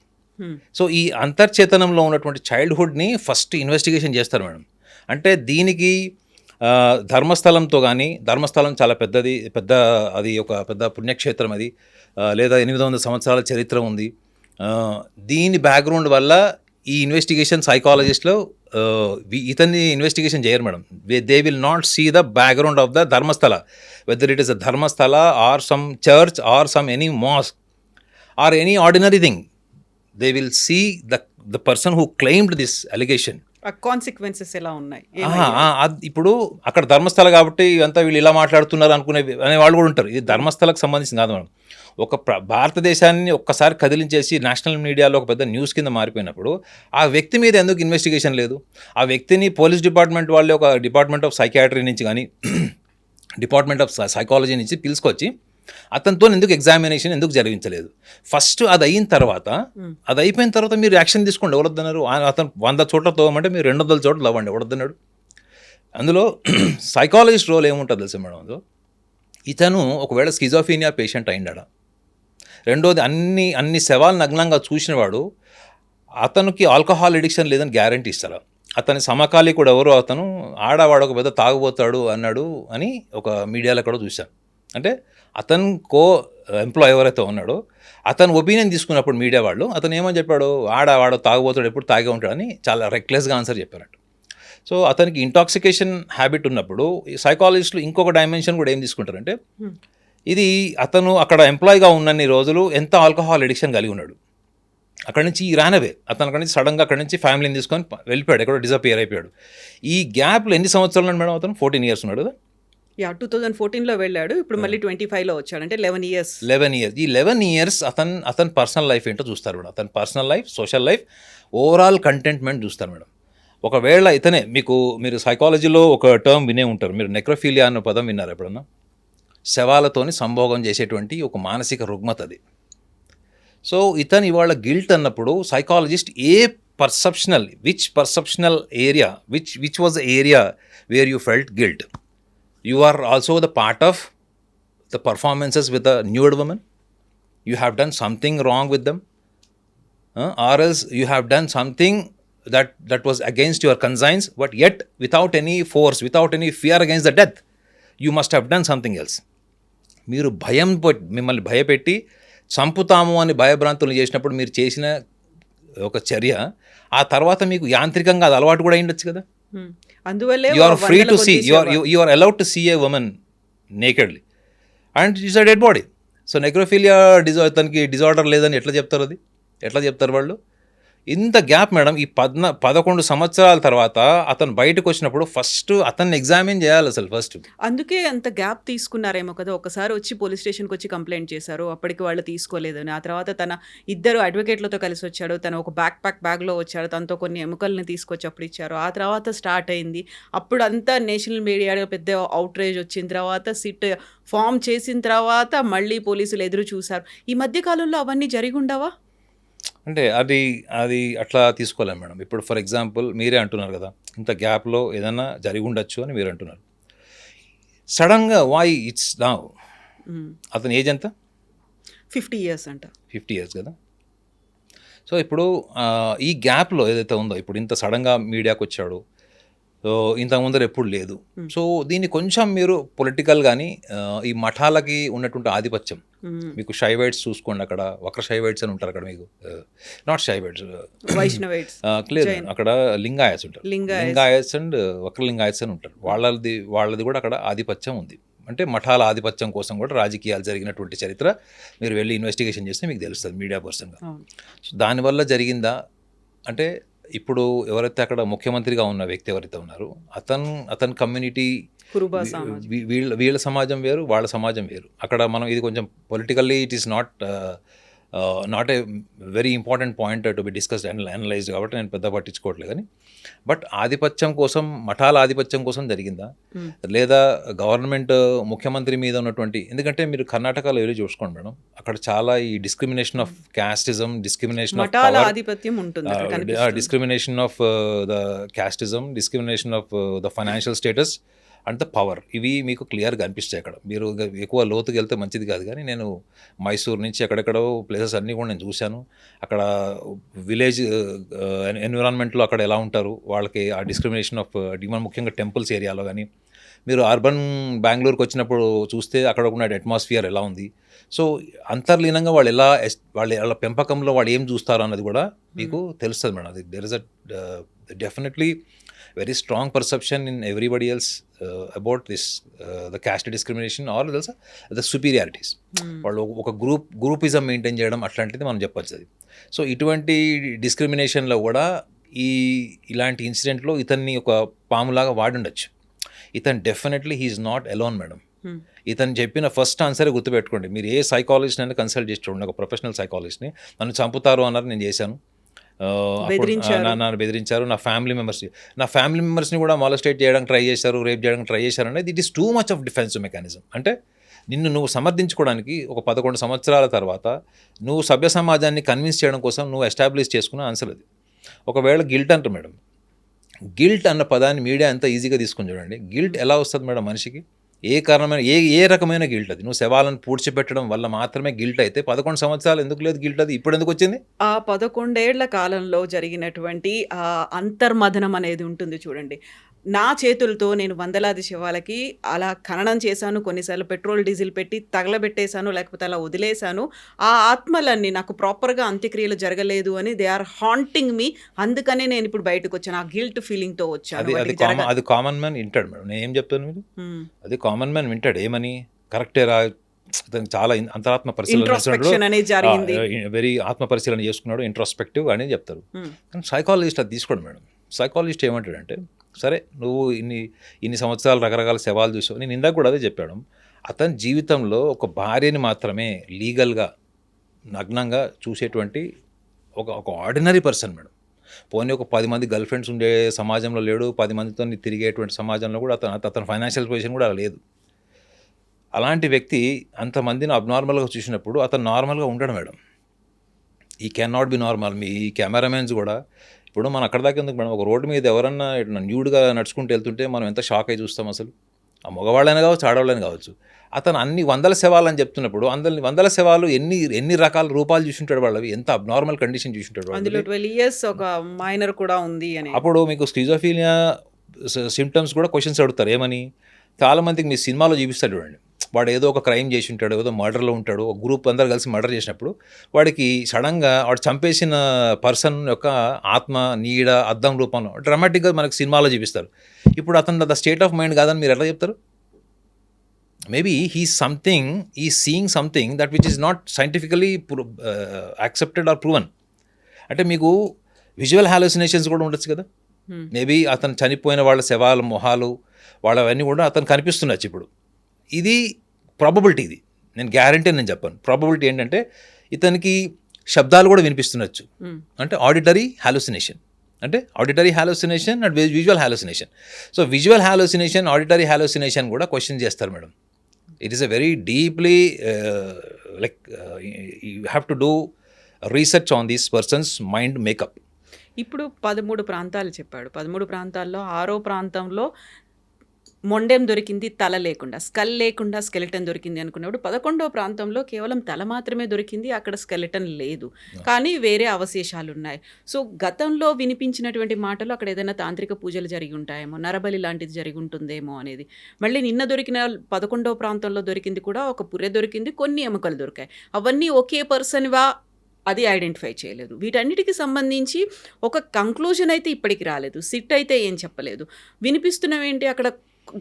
So ఈ అంతర్చేతనంలో ఉన్నటువంటి చైల్డ్హుడ్ని ఫస్ట్ ఇన్వెస్టిగేషన్ చేస్తారు మేడం. అంటే దీనికి ధర్మస్థలంతో కానీ, ధర్మస్థలం చాలా అది ఒక పెద్ద పుణ్యక్షేత్రం, అది లేదా 800 సంవత్సరాల చరిత్ర ఉంది. దీని బ్యాక్గ్రౌండ్ వల్ల ఈ ఇన్వెస్టిగేషన్ సైకాలజిస్ట్లో ఇతన్ని ఇన్వెస్టిగేషన్ చేయరు madam. They will not see the background of the Dharmasthala, whether it is a Dharmasthala or some church or some any mosque or any ordinary thing. They will see the person who claimed this allegation. Consequences ఎలా ఉన్నాయి. ఇప్పుడు అక్కడ ధర్మస్థల కాబట్టి ఇవంతా వీళ్ళు ఇలా మాట్లాడుతున్నారు అనే వాళ్ళు కూడా ఉంటారు. ఇది ధర్మస్థలకు సంబంధించింది కాదు మేడం. ఒక భారతదేశాన్ని ఒక్కసారి కదిలించేసి నేషనల్ మీడియాలో ఒక పెద్ద న్యూస్ కింద మారిపోయినప్పుడు ఆ వ్యక్తి మీద ఎందుకు ఇన్వెస్టిగేషన్ లేదు? ఆ వ్యక్తిని పోలీస్ డిపార్ట్మెంట్ వాళ్ళే ఒక డిపార్ట్మెంట్ ఆఫ్ సైకియాట్రీ నుంచి కానీ డిపార్ట్మెంట్ ఆఫ్ సైకాలజీ నుంచి పిలుచుకొచ్చి అతనితో ఎందుకు ఎగ్జామినేషన్ ఎందుకు జరిగించలేదు? ఫస్ట్ అది అయిన తర్వాత, అది అయిపోయిన తర్వాత మీరు యాక్షన్ తీసుకోండి. ఎవరొద్దన్నారు? అతను 100 చోట్ల తోమంటే మీరు 200 చోట్ల అవ్వండి, ఎవరొద్దన్నాడు? అందులో సైకాలజిస్ట్ రోల్ ఏముంటుంది తెలుసా మేడం? అందులో ఇతను ఒకవేళ స్కిజోఫీనియా పేషెంట్ అయిండా, రెండోది అన్ని శవాలు నగ్నంగా చూసినవాడు, అతనికి ఆల్కహాల్ ఎడిక్షన్ లేదని గ్యారంటీ ఇస్తారా? అతని సమకాలీకుడు ఎవరో అతను ఆడవాడు ఒక పెద్ద తాగుబోతాడు అన్నాడు అని ఒక మీడియాలో కూడా చూశాను. అంటే అతను ఎంప్లాయ్ ఎవరైతే ఉన్నాడో అతను ఒపీనియన్ తీసుకున్నప్పుడు మీడియా వాళ్ళు అతను ఏమని చెప్పాడు, ఆడవాడు తాగుబోతాడు, ఎప్పుడు తాగే ఉంటాడని చాలా రెక్లెస్గా ఆన్సర్ చెప్పారట. సో అతనికి ఇంటాక్సికేషన్ హ్యాబిట్ ఉన్నప్పుడు సైకాలజిస్టులు ఇంకొక డైమెన్షన్ కూడా ఏం తీసుకుంటారంటే, ఇది అతను అక్కడ ఎంప్లాయ్గా ఉన్నన్ని రోజులు ఎంత ఆల్కహాల్ ఎడిక్షన్ కలిగి ఉన్నాడు, అక్కడి నుంచి రానవే అతను అక్కడి నుంచి సడన్గా అక్కడి నుంచి ఫ్యామిలీని తీసుకొని వెళ్ళిపోయాడు, ఎక్కడో డిజపియర్ అయిపోయాడు. ఈ గ్యాప్లో ఎన్ని సంవత్సరాలు ఉన్నాడు మేడం? అతను 14 years ఉన్నాడు కదా. 2014లో వెళ్ళాడు, ఇప్పుడు మళ్ళీ 25లో వచ్చాడు, అంటే 11 years. ఈ 11 years అతని పర్సనల్ లైఫ్ ఏంటో చూస్తారు మేడం. అతని personal life, social life, overall contentment చూస్తారు మేడం. ఒకవేళ ఇతనే మీరు సైకాలజీలో ఒక టర్మ్ వినే ఉంటారు, మీరు నెక్రోఫీలియా అన్న పదం విన్నారు ఎప్పుడన్నా? శవాలతోని సంభోగం చేసేటువంటి ఒక మానసిక రుగ్మత అది. సో ఇతను ఇవాళ గిల్ట్ అన్నప్పుడు psychologist which perceptional area which was the area where you felt guilt. You are also the part of the performances with the nude woman. You have done something wrong with them. Or else you have done something that was against your conscience, but yet without any force, without any fear against the death, you must have done something else. మీరు మిమ్మల్ని భయపెట్టి చంపుతాము అని భయభ్రాంతులు చేసినప్పుడు మీరు చేసిన ఒక చర్య ఆ తర్వాత మీకు యాంత్రికంగా అది అలవాటు కూడా అయిండొచ్చు కదా. అందువల్లే you are free to see, you are allowed to see a woman nakedly and it's a dead body. So necrophilia తనకి డిజార్డర్ లేదని ఎట్లా చెప్తారు? అది ఎట్లా చెప్తారు వాళ్ళు? ఇంత గ్యాప్ మేడం. ఈ 11 సంవత్సరాల తర్వాత అతను బయటకు వచ్చినప్పుడు ఫస్ట్ అతన్ని ఎగ్జామిన్ చేయాలి అసలు ఫస్ట్. అందుకే అంత గ్యాప్ తీసుకున్నారేమో కదా. ఒకసారి వచ్చి పోలీస్ స్టేషన్కి వచ్చి కంప్లైంట్ చేశారు, అప్పటికి వాళ్ళు తీసుకోలేదని. ఆ తర్వాత తన 2 అడ్వకేట్లతో కలిసి వచ్చాడు, తను ఒక బ్యాగ్లో వచ్చాడు, తనతో కొన్ని ఎముకల్ని తీసుకొచ్చి అప్పుడు ఇచ్చారు. ఆ తర్వాత స్టార్ట్ అయింది. అప్పుడు అంతా నేషనల్ మీడియాలో పెద్ద అవుట్రేజ్ వచ్చిన తర్వాత సిట్ ఫామ్ చేసిన తర్వాత మళ్ళీ పోలీసులు ఎదురు చూశారు. ఈ మధ్య కాలంలో అవన్నీ జరిగి ఉండవా? అంటే అది అట్లా తీసుకోలేము మేడం. ఇప్పుడు ఫర్ ఎగ్జాంపుల్ మీరే అంటున్నారు కదా, ఇంత గ్యాప్లో ఏదైనా జరిగి ఉండొచ్చు అని మీరు అంటున్నారు. సడన్గా వై ఇట్స్ నౌ? అతని ఏజ్ ఎంత? 50 years అంట. 50 years కదా. సో ఇప్పుడు ఈ గ్యాప్లో ఏదైతే ఉందో, ఇప్పుడు ఇంత సడన్గా మీడియాకి వచ్చాడు, సో ఇంతకు ముందర ఎప్పుడు లేదు. సో దీన్ని కొంచెం మీరు పొలిటికల్ కానీ ఈ మఠాలకి ఉన్నటువంటి ఆధిపత్యం, మీకు షైవైట్స్ చూసుకోండి, అక్కడ వక్ర షైవైట్స్ అని ఉంటారు అక్కడ, మీకు నాట్ షైవైట్స్, వైష్ణవైట్స్ క్లియర్, అక్కడ లింగాయత్స్ ఉంటారు, లింగాయత్స్ అండ్ వక్ర లింగాయత్స్ అని ఉంటారు. వాళ్ళది కూడా అక్కడ ఆధిపత్యం ఉంది. అంటే మఠాల ఆధిపత్యం కోసం కూడా రాజకీయాలు జరిగినటువంటి చరిత్ర మీరు వెళ్ళి ఇన్వెస్టిగేషన్ చేస్తే మీకు తెలుస్తుంది మీడియా పర్సన్గా. సో దానివల్ల జరిగిందా అంటే, ఇప్పుడు ఎవరైతే అక్కడ ముఖ్యమంత్రిగా ఉన్న వ్యక్తి ఎవరైతే ఉన్నారో అతని కమ్యూనిటీ, వీళ్ళ సమాజం వేరు, వాళ్ళ సమాజం వేరు. అక్కడ మనం ఇది కొంచెం politically it is not a very important point to be discussed and analysed, కాబట్టి నేను పెద్ద పట్టించుకోవట్లేదు. కానీ బట్ ఆధిపత్యం కోసం, మఠాల ఆధిపత్యం కోసం జరిగిందా, లేదా గవర్నమెంట్ ముఖ్యమంత్రి మీద ఉన్నటువంటి, ఎందుకంటే మీరు కర్ణాటకలో వెళ్ళి చూసుకోండి మేడం, అక్కడ చాలా ఈ discrimination of casteism, discrimination of ఆధిపత్యం ఉంటుంది, discrimination of the casteism, discrimination of the financial status and the power, ఇవి మీకు క్లియర్గా అనిపిస్తాయి అక్కడ. మీరు ఎక్కువ లోతుకి వెళ్తే మంచిది కాదు, కానీ నేను మైసూర్ నుంచి ఎక్కడెక్కడో ప్లేసెస్ అన్నీ కూడా నేను చూశాను. అక్కడ విలేజ్ ఎన్విరాన్మెంట్లో అక్కడ ఎలా ఉంటారు, వాళ్ళకి ఆ డిస్క్రిమినేషన్ ఆఫ్ ముఖ్యంగా టెంపుల్స్ ఏరియాలో కానీ, మీరు అర్బన్ బెంగళూరుకి వచ్చినప్పుడు చూస్తే అక్కడ ఉన్న అట్మాస్ఫియర్ ఎలా ఉంది. సో అంతర్లీనంగా వాళ్ళ పెంపకంలో వాళ్ళు ఏం చూస్తారు అన్నది కూడా మీకు తెలుస్తుంది మేడం. అది there is a definitely very strong perception in everybody else about this the caste discrimination or else the superiorities. వాళ్ళు ఒక గ్రూపిజం మెయింటైన్ చేయడం అట్లాంటిది మనం చెప్పచ్చు అది. సో ఇటువంటి డిస్క్రిమినేషన్లో కూడా ఇలాంటి ఇన్సిడెంట్లో ఇతన్ని ఒక పాములాగా వాడుండొచ్చు. ఇతను definitely he is not alone madam. ఇతను చెప్పిన ఫస్ట్ ఆన్సరే గుర్తుపెట్టుకోండి. మీరు ఏ సైకాలజిస్ట్ అయినా కన్సల్ట్ చేసి చూడండి, ఒక ప్రొఫెషనల్ సైకాలజిస్ట్ని. నన్ను చంపుతారు అన్నారు, నేను చేశాను, నన్ను బెదిరించారు, నా ఫ్యామిలీ మెంబర్స్ని కూడా మాలస్టేట్ చేయడానికి ట్రై చేశారు, రేప్ చేయడానికి ట్రై చేశారు అనేది it is too much of defensive mechanism. అంటే నువ్వు సమర్థించుకోవడానికి ఒక 11 సంవత్సరాల తర్వాత నువ్వు సభ్య సమాజాన్ని కన్విన్స్ చేయడం కోసం నువ్వు ఎస్టాబ్లిష్ చేసుకున్న ఆన్సర్ అది. ఒకవేళ గిల్ట్ అంటారు మేడం, గిల్ట్ అన్న పదాన్ని మీడియా ఎంత ఈజీగా తీసుకుని చూడండి. గిల్ట్ ఎలా వస్తుంది మేడం మనిషికి? ఏ కారణమైన ఏ రకమైన గిల్ట్ అది? నువ్వు శవాలను పూడ్చిపెట్టడం వల్ల మాత్రమే గిల్ట్ అయితే 11 సంవత్సరాలు ఎందుకు లేదు గిల్ట్? అది ఇప్పుడు ఎందుకు వచ్చింది? ఆ 11 ఏళ్ల కాలంలో జరిగినటువంటి అంతర్మథనం అనేది ఉంటుంది చూడండి. నా చేతులతో నేను వందలాది శవాలకి అలా ఖననం చేశాను, కొన్నిసార్లు పెట్రోల్ డీజిల్ పెట్టి తగలబెట్టేశాను, లేకపోతే అలా వదిలేశాను. ఆ ఆత్మలన్నీ నాకు ప్రాపర్గా అంత్యక్రియలు జరగలేదు అని దే ఆర్ హాంటింగ్ మీ. అందుకనే నేను ఇప్పుడు బయటకు వచ్చాను, ఆ గిల్ట్ ఫీలింగ్తో వచ్చాను. అది కామన్ మ్యాన్ వింటాడు మేడం, నేను ఏం చెప్తాను మీరు, అది కామన్ మ్యాన్ వింటాడు. ఏమని కరెక్టేరా, చాలా అంతరాత్మ పరిశీలన జరిగింది, వెరీ ఆత్మ పరిశీలన చేసుకున్నాడు, ఇంట్రోస్పెక్టివ్ అనేది చెప్తారు. కానీ సైకాలజిస్ట్ అది తీసుకోండి మేడం. సైకాలజిస్ట్ ఏమంటాడంటే, సరే నువ్వు ఇన్ని సంవత్సరాలు రకరకాల శవాలు చూసావు, నేను ఇందాక కూడా అదే చెప్పాడు. అతని జీవితంలో ఒక భార్యని మాత్రమే లీగల్గా నగ్నంగా చూసేటువంటి ఒక ఆర్డినరీ పర్సన్ మేడం. పోనీ ఒక 10 మంది గర్ల్ ఫ్రెండ్స్ ఉండే సమాజంలో లేడు, 10 మందితో తిరిగేటువంటి సమాజంలో కూడా అతని ఫైనాన్షియల్ పొజిషన్ కూడా లేదు. అలాంటి వ్యక్తి అంతమందిని అబ్నార్మల్గా చూసినప్పుడు అతను నార్మల్గా ఉండడు మేడం. ఈ can not be normal. Me cameramens కూడా ఇప్పుడు మనం అక్కడ దాకా ఎందుకు మేడం, ఒక రోడ్డు మీద ఎవరన్నా న్యూడ్గా నడుచుకుంటూ వెళ్తుంటే మనం ఎంత షాక్ అయి చూస్తాం అసలు. ఆ మగవాళ్ళైనా కావచ్చు, ఆడవాళ్ళైనా కావచ్చు. అతను అన్ని వందల శవాలు అని చెప్తున్నప్పుడు వందల శవాలు ఎన్ని రకాల రూపాలు చూసింటాడు వాళ్ళవి, ఎంత అబ్నార్మల్ కండిషన్ చూసింటాడు అందులో వాళ్ళు. 12 years ఒక మైనర్ కూడా ఉంది అని. అప్పుడు మీకు స్కిజోఫీనియా సిమ్టమ్స్ కూడా క్వశ్చన్స్ అడుగుతారు ఏమని. చాలామందికి మీ సినిమాలో చూపిస్తాడు చూడండి, వాడు ఏదో ఒక క్రైమ్ చేసి ఉంటాడు, ఏదో మర్డర్లో ఉంటాడు, ఒక గ్రూప్ అందరు కలిసి మర్డర్ చేసినప్పుడు వాడికి సడన్గా వాడు చంపేసిన పర్సన్ యొక్క ఆత్మ నీడ అద్దం రూపంలో డ్రామాటిక్గా మనకు సినిమాలో చూపిస్తారు. ఇప్పుడు అతను ద స్టేట్ ఆఫ్ మైండ్ కాదని మీరు ఎట్లా చెప్తారు? మేబీ ఈ seeing something that which is not scientifically accepted or proven. అంటే మీకు విజువల్ హాలోసినేషన్స్ కూడా ఉండొచ్చు కదా. మేబీ అతను చనిపోయిన వాళ్ళ శవాల మొహాలు వాళ్ళవన్నీ కూడా అతను కనిపిస్తుండొచ్చు. ఇప్పుడు ఇది ప్రాబబిలిటీ, ఇది నేను గ్యారంటీ నేను చెప్పాను. ప్రాబబిలిటీ ఏంటంటే ఇతనికి శబ్దాలు కూడా వినిపిస్తుండొచ్చు, అంటే ఆడిటరీ హాలోసినేషన్, అంటే auditory hallucination and visual hallucination. So visual hallucination, auditory hallucination కూడా క్వశ్చన్ చేస్తారు madam. It is a very deeply you have to do research on these persons mind makeup. ఇప్పుడు 13 ప్రాంతాలు చెప్పాడు. 13 ప్రాంతాల్లో 6వ ప్రాంతంలో మొండెం దొరికింది, తల లేకుండా, స్కల్ లేకుండా స్కెలిటన్ దొరికింది అనుకున్నప్పుడు 11వ ప్రాంతంలో కేవలం తల మాత్రమే దొరికింది, అక్కడ స్కెలిటన్ లేదు, కానీ వేరే అవశేషాలు ఉన్నాయి. సో గతంలో వినిపించినటువంటి మాటలు అక్కడ ఏదైనా తాంత్రిక పూజలు జరిగి ఉంటాయేమో, నరబలి లాంటిది జరిగి ఉంటుందేమో అనేది. మళ్ళీ నిన్న దొరికిన 11వ ప్రాంతంలో దొరికింది కూడా ఒక పుర్రె దొరికింది, కొన్ని ఎముకలు దొరికాయి. అవన్నీ ఒకే పర్సన్వా అది ఐడెంటిఫై చేయలేదు. వీటన్నిటికి సంబంధించి ఒక కంక్లూజన్ అయితే ఇప్పటికి రాలేదు. సిట్ అయితే ఏం చెప్పలేదు. వినిపిస్తున్నవేంటి, అక్కడ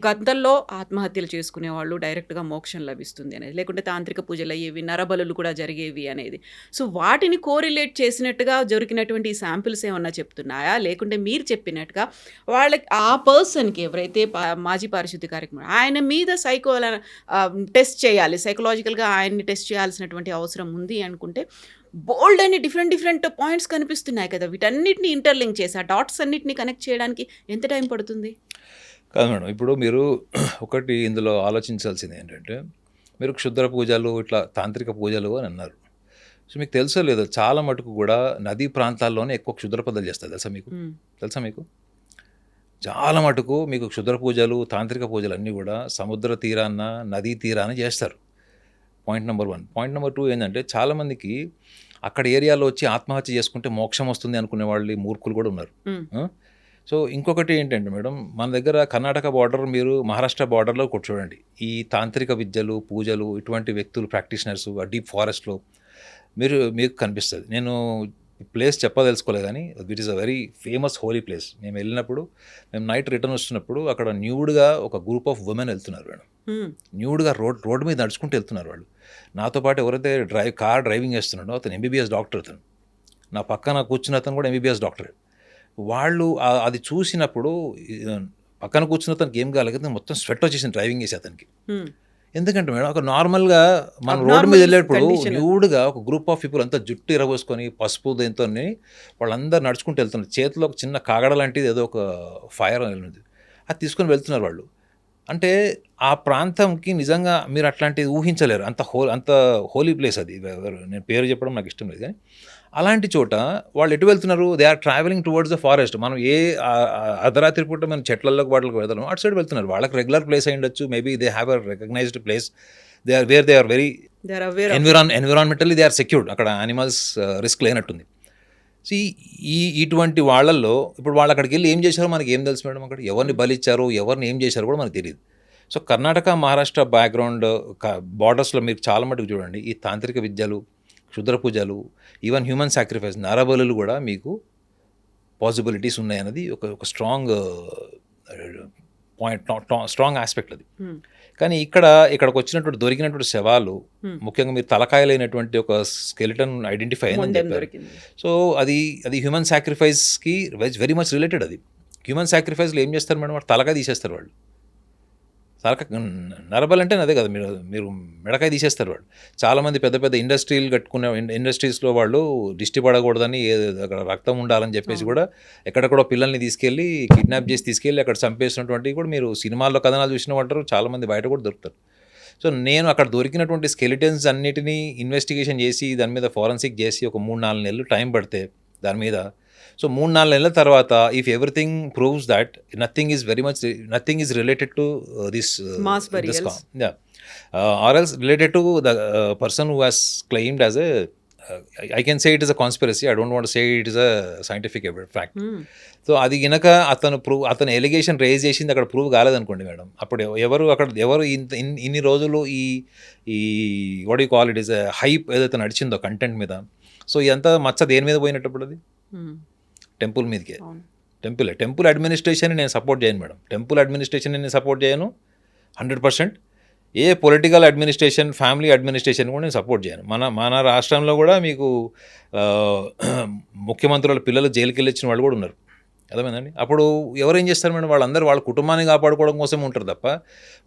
గతంలో ఆత్మహత్యలు చేసుకునేవాళ్ళు డైరెక్ట్గా మోక్షం లభిస్తుంది అనేది, లేకుంటే తాంత్రిక పూజలు అయ్యేవి, నరబలులు కూడా జరిగేవి అనేది. సో వాటిని కోరిలేట్ చేసినట్టుగా దొరికినటువంటి శాంపిల్స్ ఏమన్నా చెప్తున్నాయా, లేకుంటే మీరు చెప్పినట్టుగా వాళ్ళకి ఆ పర్సన్కి ఎవరైతే మాజీ పారిశుద్ధ్య కార్యక్రమం ఆయన మీద టెస్ట్ చేయాలి, సైకలాజికల్గా ఆయన్ని టెస్ట్ చేయాల్సినటువంటి అవసరం ఉంది అనుకుంటే బోల్డ్ అని డిఫరెంట్ పాయింట్స్ కనిపిస్తున్నాయి కదా. వీటన్నిటిని ఇంటర్లింక్ చేసి ఆ డాట్స్ అన్నిటిని కనెక్ట్ చేయడానికి ఎంత టైం పడుతుంది? కాదు మేడం, ఇప్పుడు మీరు ఒకటి ఇందులో ఆలోచించాల్సింది ఏంటంటే, మీరు క్షుద్ర పూజలు ఇట్లా తాంత్రిక పూజలు అని అన్నారు. సో మీకు తెలుసో లేదో చాలా మటుకు కూడా నదీ ప్రాంతాల్లోనే ఎక్కువ క్షుద్ర పూజలు చేస్తారు. తెలుసా మీకు చాలా మటుకు మీకు క్షుద్ర పూజలు తాంత్రిక పూజలు అన్నీ కూడా సముద్ర తీరాన నదీ తీరాన చేస్తారు. Point number 1. పాయింట్ నెంబర్ 2 ఏంటంటే, చాలామందికి అక్కడ ఏరియాలో వచ్చి ఆత్మహత్య చేసుకుంటే మోక్షం వస్తుంది అనుకునే వాళ్ళు మూర్ఖులు కూడా ఉన్నారు. సో ఇంకొకటి ఏంటంటే మేడం, మన దగ్గర కర్ణాటక బార్డర్, మీరు మహారాష్ట్ర బార్డర్లో కూర్చోండి, ఈ తాంత్రిక విద్యలు పూజలు ఇటువంటి వ్యక్తులు ప్రాక్టీషనర్స్ ఆ డీప్ ఫారెస్ట్లో మీకు కనిపిస్తుంది. నేను ప్లేస్ చెప్పదలుచుకోలేదు, కానీ it is a very famous holy place. మేము వెళ్ళినప్పుడు, మేము నైట్ రిటర్న్ వస్తున్నప్పుడు అక్కడ న్యూడ్గా ఒక గ్రూప్ ఆఫ్ ఉమెన్ వెళ్తున్నారు మేడం. న్యూడ్గా రోడ్ మీద నడుచుకుంటూ వెళ్తున్నారు వాళ్ళు. నాతో పాటు ఎవరైతే కార్ డ్రైవింగ్ చేస్తున్నాడో అతను ఎంబీబీఎస్ డాక్టర్, అతను నా పక్కన కూర్చున్న అతను కూడా ఎంబీబీఎస్ డాక్టర్. వాళ్ళు అది చూసినప్పుడు పక్కన కూర్చున్న అతనికి ఏం కాలేదు, మొత్తం స్వెట్ వచ్చేసింది డ్రైవింగ్ చేసి అతనికి. ఎందుకంటే మేడం, ఒక నార్మల్గా మనం రోడ్డు మీద వెళ్ళేటప్పుడు న్యూడ్గా ఒక గ్రూప్ ఆఫ్ పీపుల్ అంతా జుట్టు ఇరబోసుకొని పసుపు దీంతో వాళ్ళందరూ నడుచుకుంటూ వెళ్తున్నారు. చేతిలో ఒక చిన్న కాగడ లాంటిది ఏదో ఒక ఫైర్ అనేది అది తీసుకొని వెళ్తున్నారు వాళ్ళు. అంటే ఆ ప్రాంతంకి నిజంగా మీరు అట్లాంటిది ఊహించలేరు, అంత హోలీ ప్లేస్ అది. నేను పేరు చెప్పడం నాకు ఇష్టం లేదు, కానీ అలాంటి చోట వాళ్ళు ఎటు వెళ్తున్నారు, they are travelling towards the forest. మనం ఏ అర్ధరాత్రి పూట మనం చెట్లలోకి వాటికి వెళ్తాం, అటు సైడ్ వెళ్తున్నారు. వాళ్ళకి రెగ్యులర్ ప్లేస్ అయి ఉండొచ్చు, maybe they have a recognised place, they are very environmentally they are secured. అక్కడ యానిమల్స్ రిస్క్ లేనట్టుంది. సో ఇటువంటి వాళ్ళల్లో ఇప్పుడు వాళ్ళు అక్కడికి వెళ్ళి ఏం చేశారో మనకి ఏం తెలుసు మేడం, అక్కడ ఎవరిని బలిచ్చారో ఎవరిని ఏం చేశారో కూడా మనకు తెలియదు. సో కర్ణాటక మహారాష్ట్ర బ్యాక్గ్రౌండ్ బార్డర్స్లో మీరు చాలా మటుకు చూడండి, ఈ తాంత్రిక విద్యలు, క్షుద్ర పూజలు, ఈవెన్ హ్యూమన్ సాక్రిఫైస్, నరబలులు కూడా మీకు పాసిబిలిటీస్ ఉన్నాయన్నది ఒక స్ట్రాంగ్ పాయింట్, స్ట్రాంగ్ ఆస్పెక్ట్ అది. కానీ ఇక్కడికి వచ్చినటువంటి దొరికినటువంటి శవాలు, ముఖ్యంగా మీరు తలకాయలైనటువంటి ఒక స్కెలిటన్ ఐడెంటిఫై అయిందని చెప్పారు. సో అది హ్యూమన్ సాక్రిఫైస్కి వెరీ మచ్ రిలేటెడ్. అది హ్యూమన్ సాక్రిఫైస్లో ఏం చేస్తారు మేడం, తలకాయ తీసేస్తారు వాళ్ళు. నరబల్ అంటే అదే కదా, మీరు మెడకాయ తీసేస్తారు వాళ్ళు. చాలామంది పెద్ద పెద్ద ఇండస్ట్రీలు కట్టుకునే ఇండస్ట్రీస్లో వాళ్ళు దిష్టి పడకూడదని, అక్కడ రక్తం ఉండాలని చెప్పేసి కూడా ఎక్కడెక్కడో పిల్లల్ని తీసుకెళ్ళి కిడ్నాప్ చేసి తీసుకెళ్ళి అక్కడ చంపేసినటువంటి కూడా మీరు సినిమాల్లో కథనాలు చూసిన ఉంటారు, చాలామంది బయట కూడా దొరుకుతారు. సో నేను అక్కడ దొరికినటువంటి స్కెలిటన్స్ అన్నిటినీ ఇన్వెస్టిగేషన్ చేసి దాని మీద ఫారెన్సిక్ చేసి ఒక 3-4 నెలలు టైం పడితే దాని మీద. సో 3-4 నెలల తర్వాత if everything proves that nothing is related to this or else related to the person who has claimed as a I can say it is a conspiracy. I don't want to say it is a scientific fact. So అది గినక అతను ఎలిగేషన్ రేజ్ చేసింది అక్కడ ప్రూవ్ కాలేదనుకోండి మేడం, అప్పుడు ఎవరు ఇన్ని రోజులు ఈ what you call it is hype ఏదైతే నడిచిందో కంటెంట్ మీద, సో ఇదంతా మచ్చ దేని మీద పోయినప్పుడు అది టెంపుల్ మీదకే. టెంపుల్ అడ్మినిస్ట్రేషన్ నేను సపోర్ట్ చేయను మేడం, టెంపుల్ అడ్మినిస్ట్రేషన్ నేను సపోర్ట్ చేయను 100%. ఏ పొలిటికల్ అడ్మినిస్ట్రేషన్, ఫ్యామిలీ అడ్మినిస్ట్రేషన్ కూడా నేను సపోర్ట్ చేయను. మన రాష్ట్రంలో కూడా మీకు ముఖ్యమంత్రుల పిల్లలు జైలుకి వెళ్ళొచ్చిన వాళ్ళు కూడా ఉన్నారు, అర్థమైందండి. అప్పుడు ఎవరేం చేస్తారు మేడం, వాళ్ళందరూ వాళ్ళ కుటుంబాన్ని కాపాడుకోవడం కోసం ఉంటారు తప్ప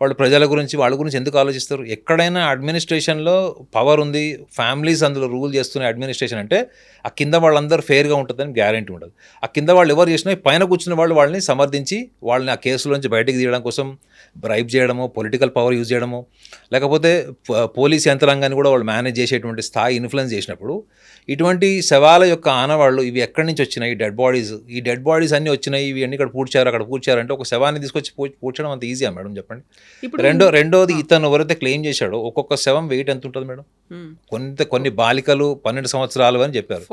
వాళ్ళు ప్రజల గురించి వాళ్ళ గురించి ఎందుకు ఆలోచిస్తారు? ఎక్కడైనా అడ్మినిస్ట్రేషన్లో పవర్ ఉంది, ఫ్యామిలీస్ అందులో రూల్ చేస్తున్న అడ్మినిస్ట్రేషన్ అంటే ఆ కింద వాళ్ళందరూ ఫెయిర్గా ఉంటుందని గ్యారెంటీ ఉండదు. ఆ కింద వాళ్ళు ఎవరు చేసినా పైన కూర్చున్న వాళ్ళు వాళ్ళని సమర్థించి వాళ్ళని ఆ కేసులోంచి బయటకు తీయడం కోసం బ్రైబ్ చేయడము, పొలిటికల్ పవర్ యూజ్ చేయడము, లేకపోతే పోలీస్ యంత్రాంగాన్ని కూడా వాళ్ళు మేనేజ్ చేసేటువంటి స్థాయి ఇన్ఫ్లుయెన్స్ చేసినప్పుడు ఇటువంటి శవాల యొక్క ఆనవాళ్ళు ఇవి ఎక్కడి నుంచి వచ్చినాయి? ఈ డెడ్ బాడీస్ అన్నీ వచ్చినాయి, ఇవి అన్ని ఇక్కడ పూడ్చారు అంటే ఒక శవాన్ని తీసుకొచ్చి పూడ్చడం అంత ఈజీయా మేడం చెప్పండి? రెండోది ఇతను ఎవరైతే క్లెయిమ్ చేశాడో ఒక్కొక్క శవం వెయిట్ ఎంత ఉంటుంది మేడం? కొన్ని బాలికలు 12 సంవత్సరాలు అని చెప్పారు,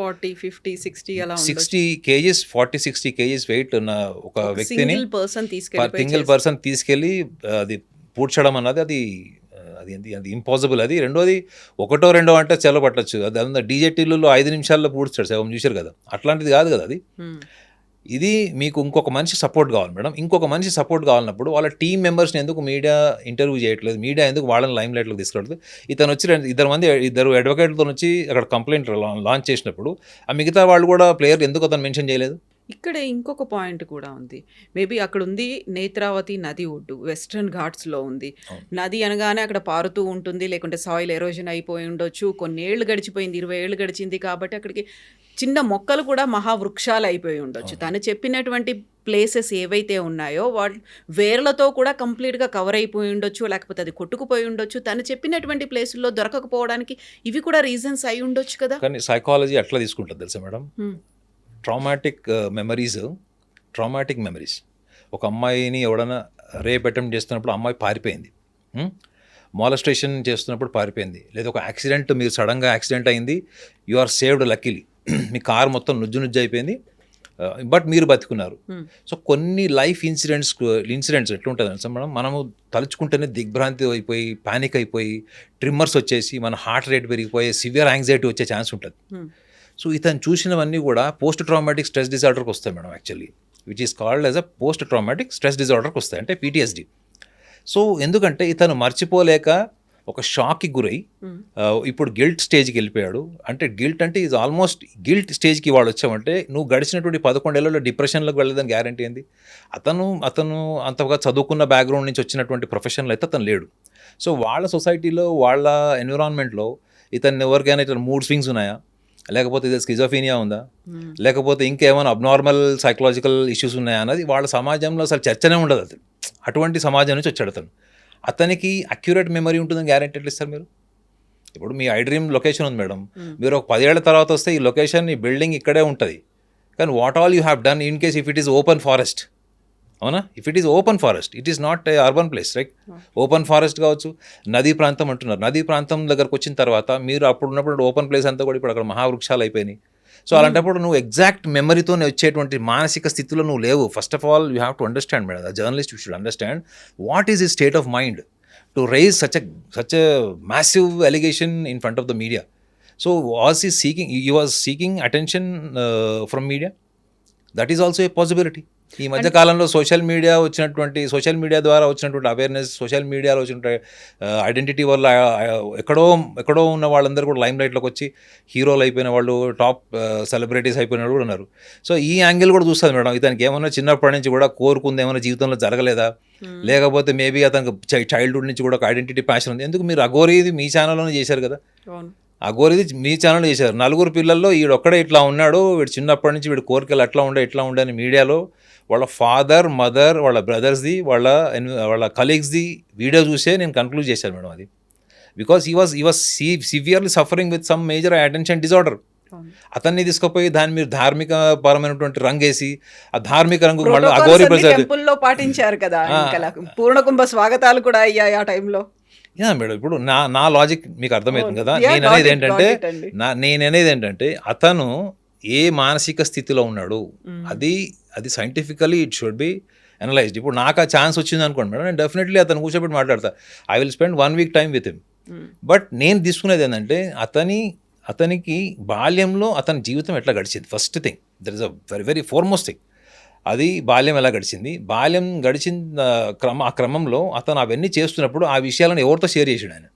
60 kgs 40-60 kgs వెయిట్ ఉన్న ఒక వ్యక్తిని సింగిల్ పర్సన్ తీసుకెళ్ళి అది పూడ్చడం అన్నది అది ఇంపాసిబుల్. అది రెండోది ఒకటో రెండో అంటే చెల్ల పట్టచ్చు, అది డీజేటీలలో 5 నిమిషాల్లో పూడ్చాడు శవం, చూశారు కదా, అట్లాంటిది కాదు కదా అది. ఇది మీకు ఇంకొక మనిషి సపోర్ట్ కావాలి మేడం. ఇంకొక మనిషి సపోర్ట్ కావాలన్నప్పుడు వాళ్ళ టీం మెంబర్స్ని ఎందుకు మీడియా ఇంటర్వ్యూ చేయట్లేదు, మీడియా ఎందుకు వాళ్ళని లైమ్ లైట్లోకి తీసుకురావట్లేదు? ఇతను వచ్చి ఇద్దరు అడ్వకేట్లతో వచ్చి అక్కడ కంప్లైంట్ లాంచ్ చేసినప్పుడు ఆ మిగతా వాళ్ళు కూడా ప్లేయర్ ఎందుకు అతను మెన్షన్ చేయలేదు? ఇక్కడ ఇంకొక పాయింట్ కూడా ఉంది. మేబీ అక్కడ ఉంది నేత్రావతి నది ఒడ్డు, వెస్ట్రన్ ఘాట్స్లో ఉంది. నది అనగానే అక్కడ పారుతూ ఉంటుంది, లేకుంటే సాయిల్ ఎరోజన్ అయిపోయి ఉండొచ్చు, కొన్ని ఏళ్ళు గడిచిపోయింది, 20 ఏళ్ళు గడిచింది కాబట్టి అక్కడికి చిన్న మొక్కలు కూడా మహావృక్షాలు అయిపోయి ఉండొచ్చు. తను చెప్పినటువంటి ప్లేసెస్ ఏవైతే ఉన్నాయో వాళ్ళు వేర్లతో కూడా కంప్లీట్గా కవర్ అయిపోయి ఉండొచ్చు, లేకపోతే అది కొట్టుకుపోయి ఉండొచ్చు. తను చెప్పినటువంటి ప్లేసుల్లో దొరకకపోవడానికి ఇవి కూడా రీజన్స్ అయి ఉండొచ్చు కదా. కానీ సైకాలజీ అట్లా తీసుకుంటుంది తెలుసా మేడం, ట్రామాటిక్ మెమరీస్. ఒక అమ్మాయిని ఎవడన్నా రేప్ అటెంప్ట్ చేస్తున్నప్పుడు అమ్మాయి పారిపోయింది, మాలస్ట్రేషన్ చేస్తున్నప్పుడు పారిపోయింది, లేదా ఒక యాక్సిడెంట్, మీరు సడన్గా యాక్సిడెంట్ అయింది, యు ఆర్ సేవ్డ్ లక్కీలీ, మీ కారు మొత్తం నుజ్జు అయిపోయింది, బట్ మీరు బతుకున్నారు. సో కొన్ని లైఫ్ ఇన్సిడెంట్స్ ఎట్లుంటుంది అంటే మేడం, మనము తలుచుకుంటేనే దిగ్భ్రాంతి అయిపోయి, ప్యానిక్ అయిపోయి, ట్రిమ్మర్స్ వచ్చేసి మన హార్ట్ రేట్ పెరిగిపోయి సివియర్ యాంగ్జైటీ వచ్చే ఛాన్స్ ఉంటుంది. సో ఇతను చూసినవన్నీ కూడా పోస్ట్ ట్రామాటిక్ స్ట్రెస్ డిజార్డర్కి వస్తాయి madam, actually which is called as a post traumatic stress డిజార్డర్కి వస్తాయి, అంటే PTSD. సో ఎందుకంటే ఇతను మర్చిపోలేక ఒక షాక్కి గురై ఇప్పుడు గిల్ట్ స్టేజ్కి వెళ్ళిపోయాడు. అంటే గిల్ట్ అంటే ఇది ఆల్మోస్ట్ గిల్ట్ స్టేజ్కి వాళ్ళు వచ్చామంటే నువ్వు గడిచినటువంటి 11 ఏళ్లలో డిప్రెషన్లోకి వెళ్ళదని గ్యారంటీ ఏంది? అతను అంతగా చదువుకున్న బ్యాక్గ్రౌండ్ నుంచి వచ్చినటువంటి ప్రొఫెషనల్ అయితే అతను లేడు. సో వాళ్ళ సొసైటీలో, వాళ్ళ ఎన్విరాన్మెంట్లో ఇతను ఎవరికైనా ఇతను మూడ్ స్వింగ్స్ ఉన్నాయా, లేకపోతే ఇది స్కిజోఫీనియా ఉందా, లేకపోతే ఇంకేమైనా అబ్నార్మల్ సైకలాజికల్ ఇష్యూస్ ఉన్నాయా అన్నది వాళ్ళ సమాజంలో అసలు చర్చనే ఉండదు. అతను అటువంటి సమాజం నుంచి వచ్చాడు. అతనికి అక్యురేట్ మెమరీ ఉంటుందని గ్యారెంటీ ఎట్లా ఇస్తారు మీరు? ఇప్పుడు మీ ఐడ్రీమ్ లొకేషన్ ఉంది మేడం, మీరు ఒక 10 ఏళ్ల తర్వాత వస్తే ఈ లొకేషన్, ఈ బిల్డింగ్ ఇక్కడే ఉంటుంది, కానీ what all you have done in case if it is open forest, అవునా? If it is open forest, it is not a urban place, right? Open forest కావచ్చు, నదీ ప్రాంతం అంటున్నారు, నదీ ప్రాంతం దగ్గరకు వచ్చిన తర్వాత మీరు అప్పుడు ఉన్నప్పుడు ఓపెన్ ప్లేస్ అంతా కూడా ఇప్పుడు అక్కడ మహావృక్షాలు అయిపోయినాయి. సో అలాంటప్పుడు నువ్వు ఎగ్జాక్ట్ మెమరీతోనే వచ్చేటువంటి మానసిక స్థితిలో నువ్వు లేవు. First of all you have to understand madam, the journalist you should understand what is his state of mind to raise such a massive allegation in front of the media. So he was seeking attention from media? That is also a possibility. ఈ మధ్య కాలంలో సోషల్ మీడియా ద్వారా వచ్చినటువంటి అవేర్నెస్, సోషల్ మీడియాలో వచ్చినటువంటి ఐడెంటిటీ వల్ల ఎక్కడో ఉన్న వాళ్ళందరూ కూడా లైమ్ లైట్లోకి వచ్చి హీరోలు అయిపోయిన వాళ్ళు, టాప్ సెలబ్రిటీస్ అయిపోయిన వాళ్ళు కూడా ఉన్నారు. సో ఈ యాంగిల్ కూడా చూస్తుంది మేడం. ఇతనికి ఏమన్నా చిన్నప్పటి నుంచి కూడా కోరుకుంది ఏమైనా జీవితంలో జరగలేదా, లేకపోతే మేబీ అతనికి చైల్డ్హుడ్ నుంచి కూడా ఒక ఐడెంటిటీ ప్యాషన్ ఉంది. ఎందుకు మీరు అఘోరీది మీ ఛానల్లోనే చేశారు కదా, అఘోరీది మీ ఛానల్లో చేశారు. 4 పిల్లల్లో వీడొక్కడే ఇట్లా ఉన్నాడు, వీడు చిన్నప్పటి నుంచి వీడి కోరికలు అట్లా ఉండే అని మీడియాలో వాళ్ళ ఫాదర్, మదర్, వాళ్ళ బ్రదర్స్ది, వాళ్ళ కలీగ్స్ది వీడియో చూసే నేను కన్క్లూడ్ చేశాను మేడం అది. Because he was severely suffering with some major attention disorder. అతన్ని తీసుకుపోయి దాన్ని మీరు ధార్మిక పరమైనటువంటి రంగేసి ఆ ధార్మిక రంగు మళ్ళీ అఘోరి టెంపుల్లో పాటించారు కదా, పూర్ణకుంభ స్వాగతాలు కూడా అయ్యాయి ఆ టైంలో. యా మేడం, ఇప్పుడు నా లాజిక్ మీకు అర్థమవుతుంది కదా. Yeah, got it, got it అండి. నేననేది ఏంటంటే అతను ఏ మానసిక స్థితిలో ఉన్నాడు అది scientifically it should be analysed. ఇప్పుడు నాకు ఆ ఛాన్స్ వచ్చింది అనుకోండి మేడం, నేను డెఫినెట్లీ అతను కూర్చోబెట్టి మాట్లాడతా. I will spend 1 week time with him. But నేను తీసుకునేది ఏంటంటే అతనికి బాల్యంలో అతని జీవితం ఎట్లా గడిచింది. First thing, that is a very very foremost thing. అది బాల్యం ఎలా గడిచింది, బాల్యం గడిచిన ఆ క్రమంలో అతను అవన్నీ చేస్తున్నప్పుడు ఆ విషయాలను ఎవరితో షేర్ చేశాడు ఆయన.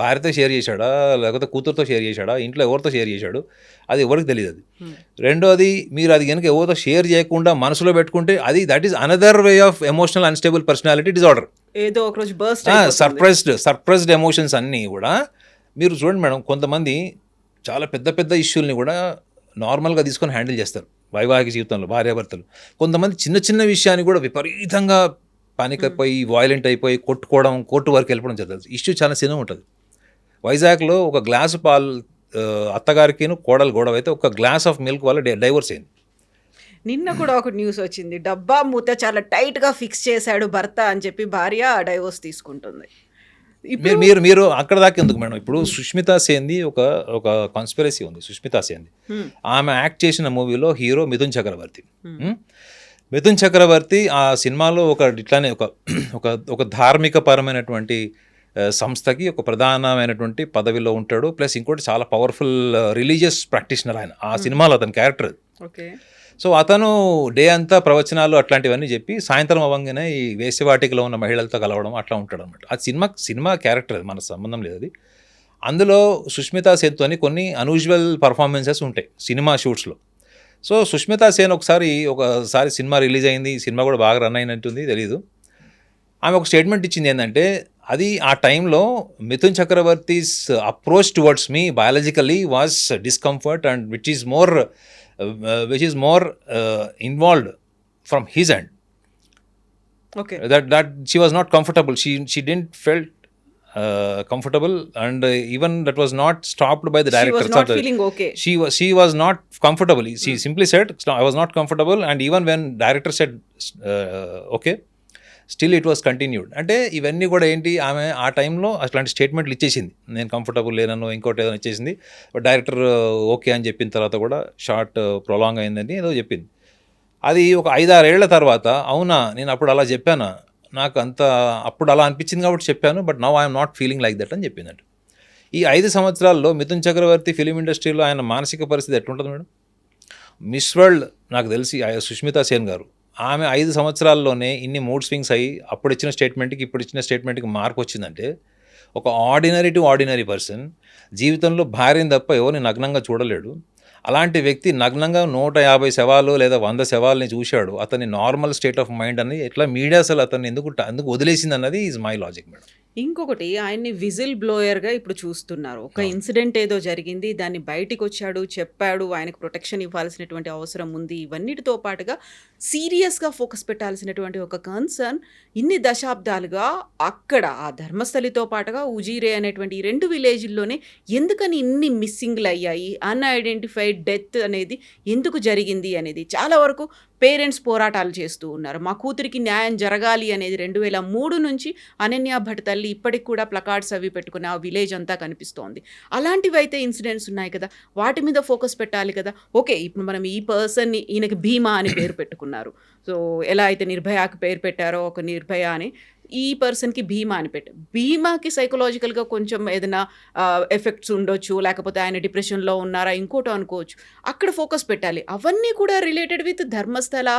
భార్యతో షేర్ చేశాడా, లేకపోతే కూతురుతో షేర్ చేశాడా, ఇంట్లో ఎవరితో షేర్ చేశాడు, అది ఎవరికి తెలియదు. అది రెండోది, మీరు అది కనుక ఎవరితో షేర్ చేయకుండా మనసులో పెట్టుకుంటే that is another way of emotional unstable personality disorder. ఏదో ఒక రోజు బర్స్ట్ సర్ప్రైజ్డ్ ఎమోషన్స్ అన్నీ కూడా మీరు చూడండి మేడం. కొంతమంది చాలా పెద్ద పెద్ద ఇష్యూల్ని కూడా నార్మల్గా తీసుకొని హ్యాండిల్ చేస్తారు వైవాహిక జీవితంలో భార్యాభర్తలు. కొంతమంది చిన్న చిన్న విషయాన్ని కూడా విపరీతంగా పానిక్ అయిపోయి వాయిలెంట్ అయిపోయి కొట్టుకోవడం, కోర్టు వరకు వెళ్ళిపోవడం జరుగుతుంది. ఇష్యూ చాలా చిన్నగా ఉంటుంది. వైజాగ్లో ఒక గ్లాసు పాలు అత్తగారికిను కోడలు గొడవ అయితే ఒక గ్లాస్ ఆఫ్ మిల్క్ వల్ల డైవర్స్ అయింది. నిన్న కూడా ఒక న్యూస్ వచ్చింది, డబ్బా మూత చాలా టైట్గా ఫిక్స్ చేశాడు భర్త అని చెప్పి భార్య డైవోర్స్ తీసుకుంటుంది. మీరు అక్కడ దాకా ఎందుకు మేడం. ఇప్పుడు సుష్మితా సేన్ది ఒక కాన్స్పిరసీ ఉంది. సుష్మితా సేన్ది ఆమె యాక్ట్ చేసిన మూవీలో హీరో మిథున్ చక్రవర్తి. మిథున్ చక్రవర్తి ఆ సినిమాలో ఇట్లానే ఒక ధార్మిక పరమైనటువంటి సంస్థకి ఒక ప్రధానమైనటువంటి పదవిలో ఉంటాడు. ప్లస్ ఇంకోటి చాలా పవర్ఫుల్ రిలీజియస్ ప్రాక్టీషనర్ ఆయన. ఆ సినిమాలో అతని క్యారెక్టర్. ఓకే. సో అతను డే అంతా ప్రవచనాలు అట్లాంటివన్నీ చెప్పి సాయంత్రం అవ్వగానే ఈ వేశ్యవాటికలో ఉన్న మహిళలతో కలవడం అట్లా ఉంటాడు అనమాట. అది సినిమా క్యారెక్టర్, అది మనకు సంబంధం లేదు. అది అందులో సుష్మితా సేన్తోని కొన్ని అన్యూజువల్ పర్ఫార్మెన్సెస్ ఉంటాయి సినిమా షూట్స్లో. సో సుష్మితా సేన్ ఒకసారి సినిమా రిలీజ్ అయింది, సినిమా కూడా బాగా రన్ అయినట్టుంది, తెలీదు. ఆమె ఒక స్టేట్మెంట్ ఇచ్చింది ఏంటంటే, అది ఆ టైంలో Mithun Chakraborty's approach towards me biologically was discomfort and which is more involved from his end. Okay. that she was not comfortable. She didn't felt comfortable, and even that was not stopped by the director. She was not feeling okay. She was not comfortable. She simply said, I was not comfortable, and even when director said okay, still it was continued. అంటే ఇవన్నీ కూడా ఏంటి, ఆమె ఆ టైంలో అట్లాంటి స్టేట్మెంట్లు ఇచ్చేసింది, నేను కంఫర్టబుల్ లేనను ఇంకోటి ఏదైనా ఇచ్చేసింది. బట్ డైరెక్టర్ ఓకే అని చెప్పిన తర్వాత కూడా షార్ట్ ప్రొలాంగ్ అయిందని ఏదో చెప్పింది. అది ఒక 5-6 ఏళ్ల తర్వాత, అవునా నేను అప్పుడు అలా చెప్పానా, నాకు అప్పుడు అలా అనిపించింది కాబట్టి చెప్పాను, but now I'm not feeling like that అని చెప్పిందంట. ఈ 5 సంవత్సరాల్లో మిథున్ చక్రవర్తి ఫిలిం ఇండస్ట్రీలో ఆయన మానసిక పరిస్థితి ఎట్లుంటుంది మేడం? మిస్ వరల్డ్ నాకు తెలిసి సుష్మితా సేన్ గారు, ఆమె 5 సంవత్సరాల్లోనే ఇన్ని మూడ్ స్వింగ్స్ అయ్యి అప్పుడు ఇచ్చిన స్టేట్మెంట్కి ఇప్పుడు ఇచ్చిన స్టేట్మెంట్కి మార్పు వచ్చిందంటే, ఒక ఆర్డినరీ టు ఆర్డినరీ పర్సన్ జీవితంలో భార్యని తప్ప ఎవరిని నగ్నంగా చూడలేడు. అలాంటి వ్యక్తి నగ్నంగా 150 శవాలు లేదా 100 శవాలని చూశాడు. అతని నార్మల్ స్టేట్ ఆఫ్ మైండ్ అని ఎట్లా మీడియా అసలు అతన్ని ఎందుకు వదిలేసింది అన్నది ఈజ్ మై లాజిక్ మేడం. ఇంకొకటి, ఆయన్ని విజిల్ బ్లోయర్గా ఇప్పుడు చూస్తున్నారు. ఒక ఇన్సిడెంట్ ఏదో జరిగింది, దాన్ని బయటికి వచ్చాడు, చెప్పాడు, ఆయనకు ప్రొటెక్షన్ ఇవ్వాల్సినటువంటి అవసరం ఉంది. ఇవన్నిటితో పాటుగా సీరియస్గా ఫోకస్ పెట్టాల్సినటువంటి ఒక కన్సర్న్ ఇన్ని దశాబ్దాలుగా అక్కడ ఆ ధర్మస్థలితో పాటుగా ఉజీరే అనేటువంటి ఈ 2 విలేజ్ల్లోనే ఎందుకని ఇన్ని మిస్సింగ్లు అయ్యాయి, అన్ఐడెంటిఫైడ్ డెత్ అనేది ఎందుకు జరిగింది అనేది చాలా వరకు పేరెంట్స్ పోరాటాలు చేస్తూ ఉన్నారు. మా కూతురికి న్యాయం జరగాలి అనేది 2003 నుంచి అనన్య భట్ తల్లి ఇప్పటికి కూడా ప్లకార్డ్స్ అవి పెట్టుకుని ఆ విలేజ్ అంతా కనిపిస్తోంది. అలాంటివి అయితే ఇన్సిడెంట్స్ ఉన్నాయి కదా, వాటి మీద ఫోకస్ పెట్టాలి కదా. ఓకే, ఇప్పుడు మనం ఈ పర్సన్ని, ఈయనకి భీమా అని పేరు పెట్టుకున్నారు. సో ఎలా అయితే నిర్భయాకి పేరు పెట్టారో ఒక నిర్భయ అని, ఈ పర్సన్కి భీమా అని పెట్టారు. భీమాకి సైకలాజికల్గా కొంచెం ఏదైనా ఎఫెక్ట్స్ ఉండొచ్చు, లేకపోతే ఆయన డిప్రెషన్లో ఉన్నారా ఇంకోటో అనుకోవచ్చు. అక్కడ ఫోకస్ పెట్టాలి. అవన్నీ కూడా రిలేటెడ్ విత్ ధర్మస్థల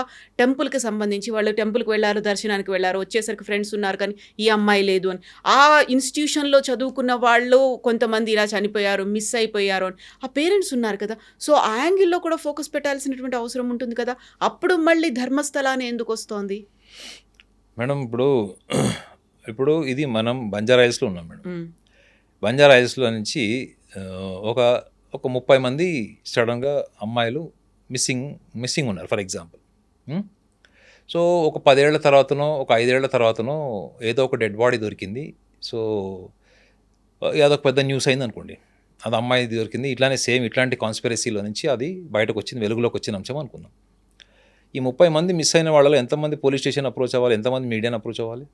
టెంపుల్కి సంబంధించి. వాళ్ళు టెంపుల్కి వెళ్ళారు, దర్శనానికి వెళ్ళారు, వచ్చేసరికి ఫ్రెండ్స్ ఉన్నారు కానీ ఈ అమ్మాయి లేదు అని. ఆ ఇన్స్టిట్యూషన్లో చదువుకున్న వాళ్ళు కొంతమంది ఇలా చనిపోయారు, మిస్ అయిపోయారు అని ఆ పేరెంట్స్ ఉన్నారు కదా. సో ఆ యాంగిల్లో కూడా ఫోకస్ పెట్టాల్సినటువంటి అవసరం ఉంటుంది కదా. అప్పుడు మళ్ళీ ధర్మస్థల అని ఎందుకు వస్తోంది మేడం? ఇప్పుడు ఇది మనం బంజారాయిల్స్లో ఉన్నాం మేడం. బంజారాయిల్స్లో నుంచి ఒక 30 మంది సడన్గా అమ్మాయిలు మిస్సింగ్ ఉన్నారు ఫర్ ఎగ్జాంపుల్. సో ఒక 10 ఏళ్ల తర్వాతనో ఒక 5 ఏళ్ల తర్వాతనో ఏదో ఒక డెడ్ బాడీ దొరికింది. సో అదొక పెద్ద న్యూస్ అయింది అనుకోండి, అది అమ్మాయి దొరికింది. ఇట్లాంటి కాన్స్పిరసీలో నుంచి అది బయటకు వచ్చింది, వెలుగులోకి వచ్చిన అంశం అనుకున్నాం. ఈ 30 మంది మిస్ అయిన వాళ్ళలో ఎంతమంది పోలీస్ స్టేషన్ అప్రోచ్ అవ్వాలి, ఎంతమంది మీడియాని అప్రోచ్ అవ్వాలి?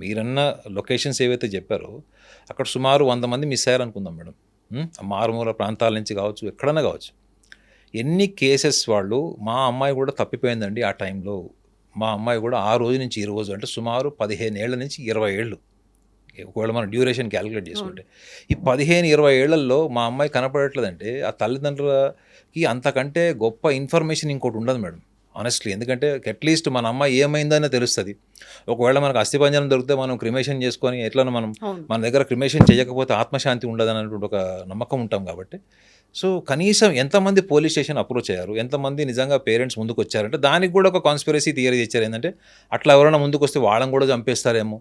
మీరన్న లొకేషన్స్ ఏవైతే చెప్పారో అక్కడ సుమారు 100 మంది మిస్ అయ్యారు అనుకుందాం మేడం. మారుమూల ప్రాంతాల నుంచి కావచ్చు, ఎక్కడన్నా కావచ్చు. ఎన్ని కేసెస్ వాళ్ళు, మా అమ్మాయి కూడా తప్పిపోయిందండి ఆ టైంలో, మా అమ్మాయి కూడా ఆ రోజు నుంచి ఈ రోజు అంటే సుమారు 15 ఏళ్ల నుంచి 20 ఏళ్ళు, ఒకవేళ మనం డ్యూరేషన్ క్యాలిక్యులేట్ చేసుకుంటే ఈ 15-20 ఏళ్లలో మా అమ్మాయి కనపడట్లేదంటే ఆ తల్లిదండ్రులకి అంతకంటే గొప్ప ఇన్ఫర్మేషన్ ఇంకోటి ఉండదు మేడం ఆనెస్ట్లీ. ఎందుకంటే అట్లీస్ట్ మన అమ్మాయి ఏమైందనే తెలుస్తుంది. ఒకవేళ మనకు అస్థిపంజరం దొరికితే మనం క్రిమేషన్ చేసుకొని ఎట్లనో మనం మన దగ్గర క్రిమేషన్ చేయకపోతే ఆత్మశాంతి ఉండదు అన్నటువంటి ఒక నమ్మకం ఉంటాం కాబట్టి, సో కనీసం ఎంతమంది పోలీస్ స్టేషన్ అప్రోచ్ అయ్యారు, ఎంతమంది నిజంగా పేరెంట్స్ ముందుకు వచ్చారంటే దానికి కూడా ఒక కాన్స్పిరసీ థియరీ ఇచ్చారు. ఏంటంటే అట్లా ఎవరైనా ముందుకు వస్తే వాళ్ళని కూడా చంపేస్తారేమో,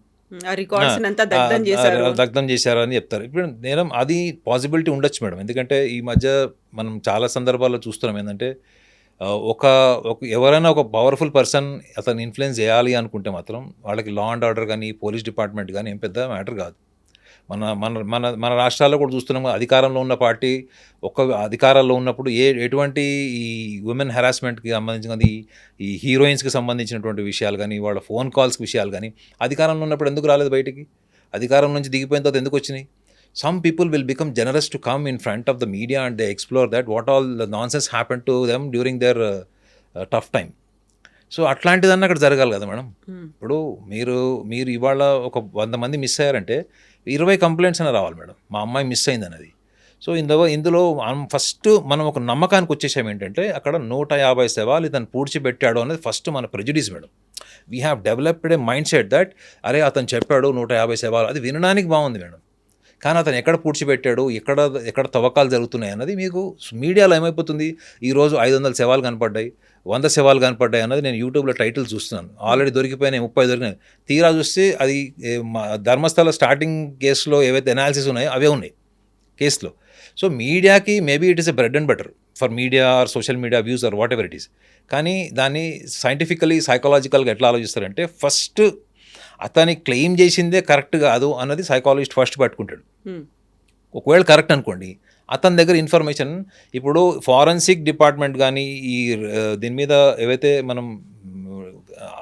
దగ్ధం చేశారు అని చెప్తారు. ఇప్పుడు నేను అది పాసిబిలిటీ ఉండొచ్చు మేడం. ఎందుకంటే ఈ మధ్య మనం చాలా సందర్భాల్లో చూస్తున్నాం ఏంటంటే ఒక ఎవరైనా ఒక పవర్ఫుల్ పర్సన్ అతను ఇన్ఫ్లుయెన్స్ చేయాలి అనుకుంటే మాత్రం వాళ్ళకి లా అండ్ ఆర్డర్ కానీ పోలీస్ డిపార్ట్మెంట్ కానీ ఏం పెద్ద మ్యాటర్ కాదు. మన మన మన మన రాష్ట్రాల్లో కూడా చూస్తున్నాం, అధికారంలో ఉన్న పార్టీ అధికారాల్లో ఉన్నప్పుడు ఎటువంటి ఈ ఉమెన్ హెరాస్మెంట్కి సంబంధించినది, ఈ హీరోయిన్స్కి సంబంధించినటువంటి విషయాలు కానీ, వాళ్ళ ఫోన్ కాల్స్కి విషయాలు కానీ అధికారంలో ఉన్నప్పుడు ఎందుకు రాలేదు బయటికి? అధికారం నుంచి దిగిపోయిన తర్వాత ఎందుకు వచ్చినాయి? Some people will become generous to come in front of the media and they explore that what all the nonsense happened to them during their tough time. So అట్లాంటిదన్నా అక్కడ జరగాలి కదా మేడం. ఇప్పుడు మీరు ఇవాళ ఒక 100 మంది మిస్ అయ్యారంటే 20 కంప్లైంట్స్ అయినా రావాలి మేడం, మా అమ్మాయి మిస్ అయింది అన్నది. సో ఇందులో ఫస్ట్ మనం ఒక నమ్మకానికి వచ్చేసాం ఏంటంటే అక్కడ 150 శవాలు ఇతను పూడ్చిపెట్టాడు అనేది ఫస్ట్ మన prejudice madam. We have developed A mind set that అరే అతను చెప్పాడు 150 శవాలు, అది వినడానికి బాగుంది మేడం. కానీ అతను ఎక్కడ పూడ్చిపెట్టాడు, ఎక్కడ తవ్వకాలు జరుగుతున్నాయి అన్నది మీకు మీడియాలో ఏమైపోతుంది, ఈరోజు 500 శవాలు కనపడ్డాయి, 100 శవాలు కనపడ్డాయి అన్నది నేను యూట్యూబ్లో టైటిల్ చూస్తున్నాను. ఆల్రెడీ దొరికిపోయినాయి, 30 దొరికినాయి. తీరా చూస్తే అది ధర్మస్థల స్టార్టింగ్ కేసులో ఏవైతే అనాలిసిస్ ఉన్నాయో అవే ఉన్నాయి కేసులో. సో మీడియాకి maybe it is a bread and butter for media or social media views or whatever it is. కానీ దాన్ని సైంటిఫికలీ సైకాలజికల్గా ఎట్లా ఆలోచిస్తారంటే ఫస్ట్ అతని క్లెయిమ్ చేసిందే కరెక్ట్ కాదు అన్నది సైకాలజిస్ట్ ఫస్ట్ పట్టుకుంటాడు. ఒకవేళ కరెక్ట్ అనుకోండి, అతని దగ్గర ఇన్ఫర్మేషన్ ఇప్పుడు ఫారెన్సిక్ డిపార్ట్మెంట్ కానీ ఈ దీని మీద ఏవైతే మనం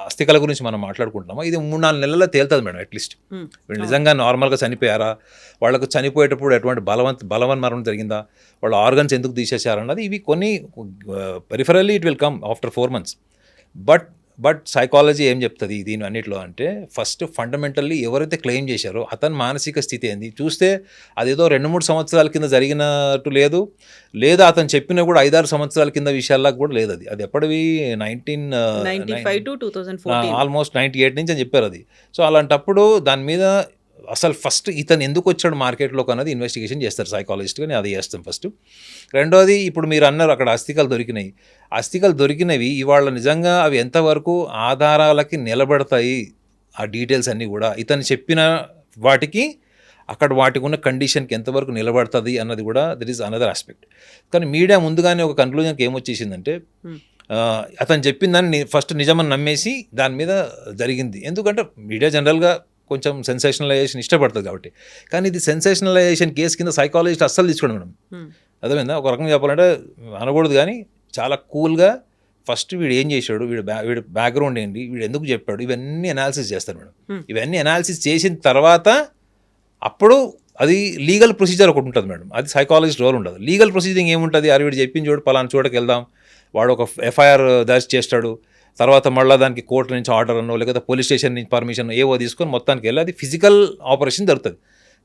అస్థికల గురించి మనం మాట్లాడుకుంటున్నామో ఇది 3-4 నెలల్లో తేలుతుంది మేడం. అట్లీస్ట్ వీళ్ళు నిజంగా నార్మల్గా చనిపోయారా, వాళ్ళకు చనిపోయేటప్పుడు ఎటువంటి బలవన్ మరణం జరిగిందా, వాళ్ళ ఆర్గన్స్ ఎందుకు తీసేశారన్నది ఇవి కొన్ని peripherally it will come after 4 months. But psychology ఏం చెప్తుంది దీని అన్నిట్లో అంటే ఫస్ట్ ఫండమెంటల్లీ ఎవరైతే క్లెయిమ్ చేశారో అతని మానసిక స్థితి ఏంది చూస్తే అదేదో 2-3 సంవత్సరాల కింద జరిగినట్టు లేదు, లేదా అతను చెప్పినా కూడా 5-6 సంవత్సరాల కింద విషయాల్లో కూడా లేదు. అది ఎప్పటివి 1995 to 2014 ఆల్మోస్ట్ 98 నుంచి అని చెప్పారు అది. సో అలాంటప్పుడు దాని మీద అసలు ఫస్ట్ ఇతను ఎందుకు వచ్చాడు మార్కెట్లోకి అన్నది ఇన్వెస్టిగేషన్ చేస్తారు సైకాలజిస్ట్, కానీ అది చేస్తాం ఫస్ట్. రెండోది ఇప్పుడు మీరు అన్నారు అక్కడ అస్థికలు దొరికినవి ఇవాళ నిజంగా అవి ఎంతవరకు ఆధారాలకి నిలబడతాయి, ఆ డీటెయిల్స్ అన్నీ కూడా ఇతను చెప్పిన వాటికి అక్కడ వాటికి ఉన్న కండిషన్కి ఎంతవరకు నిలబడుతుంది అన్నది కూడా దట్ ఈస్ అనదర్ ఆస్పెక్ట్. కానీ మీడియా ముందుగానే ఒక కన్క్లూజన్కి ఏమొచ్చేసిందంటే అతను చెప్పిన దాన్ని ఫస్ట్ నిజమని నమ్మేసి దాని మీద జరిగింది. ఎందుకంటే మీడియా జనరల్గా కొంచెం సెన్సేషనలైజేషన్ ఇష్టపడుతుంది కాబట్టి. కానీ ఇది సెన్సేషనలైజేషన్ కేసు కింద సైకాలజిస్ట్ అస్సలు తీసుకోండి మేడం. అర్థమైందా? ఒక రకంగా చెప్పాలంటే అనకూడదు కానీ చాలా కూల్గా ఫస్ట్ వీడు ఏం చేశాడు, వీడు బ్యాక్గ్రౌండ్ ఏంటి, వీడు ఎందుకు చెప్పాడు, ఇవన్నీ అనాలిసిస్ చేస్తారు మేడం. ఇవన్నీ అనాలిసిస్ చేసిన తర్వాత అప్పుడు అది లీగల్ ప్రొసీజర్ ఒకటి ఉంటుంది మేడం, అది సైకాలజిస్ట్ రోల్ ఉండదు. లీగల్ ప్రొసీజింగ్ ఏముంటుంది, అది వీడు చెప్పిన చోటు పలానా చోటకి వెళ్దాం, వాడు ఒక ఎఫ్ఐఆర్ దర్జ్ చేస్తాడు, తర్వాత మళ్ళీ దానికి కోర్టు నుంచి ఆర్డర్ అనో లేకపోతే పోలీస్ స్టేషన్ నుంచి పర్మిషన్ ఏవో తీసుకొని మొత్తానికి వెళ్ళి అది ఫిజికల్ ఆపరేషన్ జరుగుతుంది.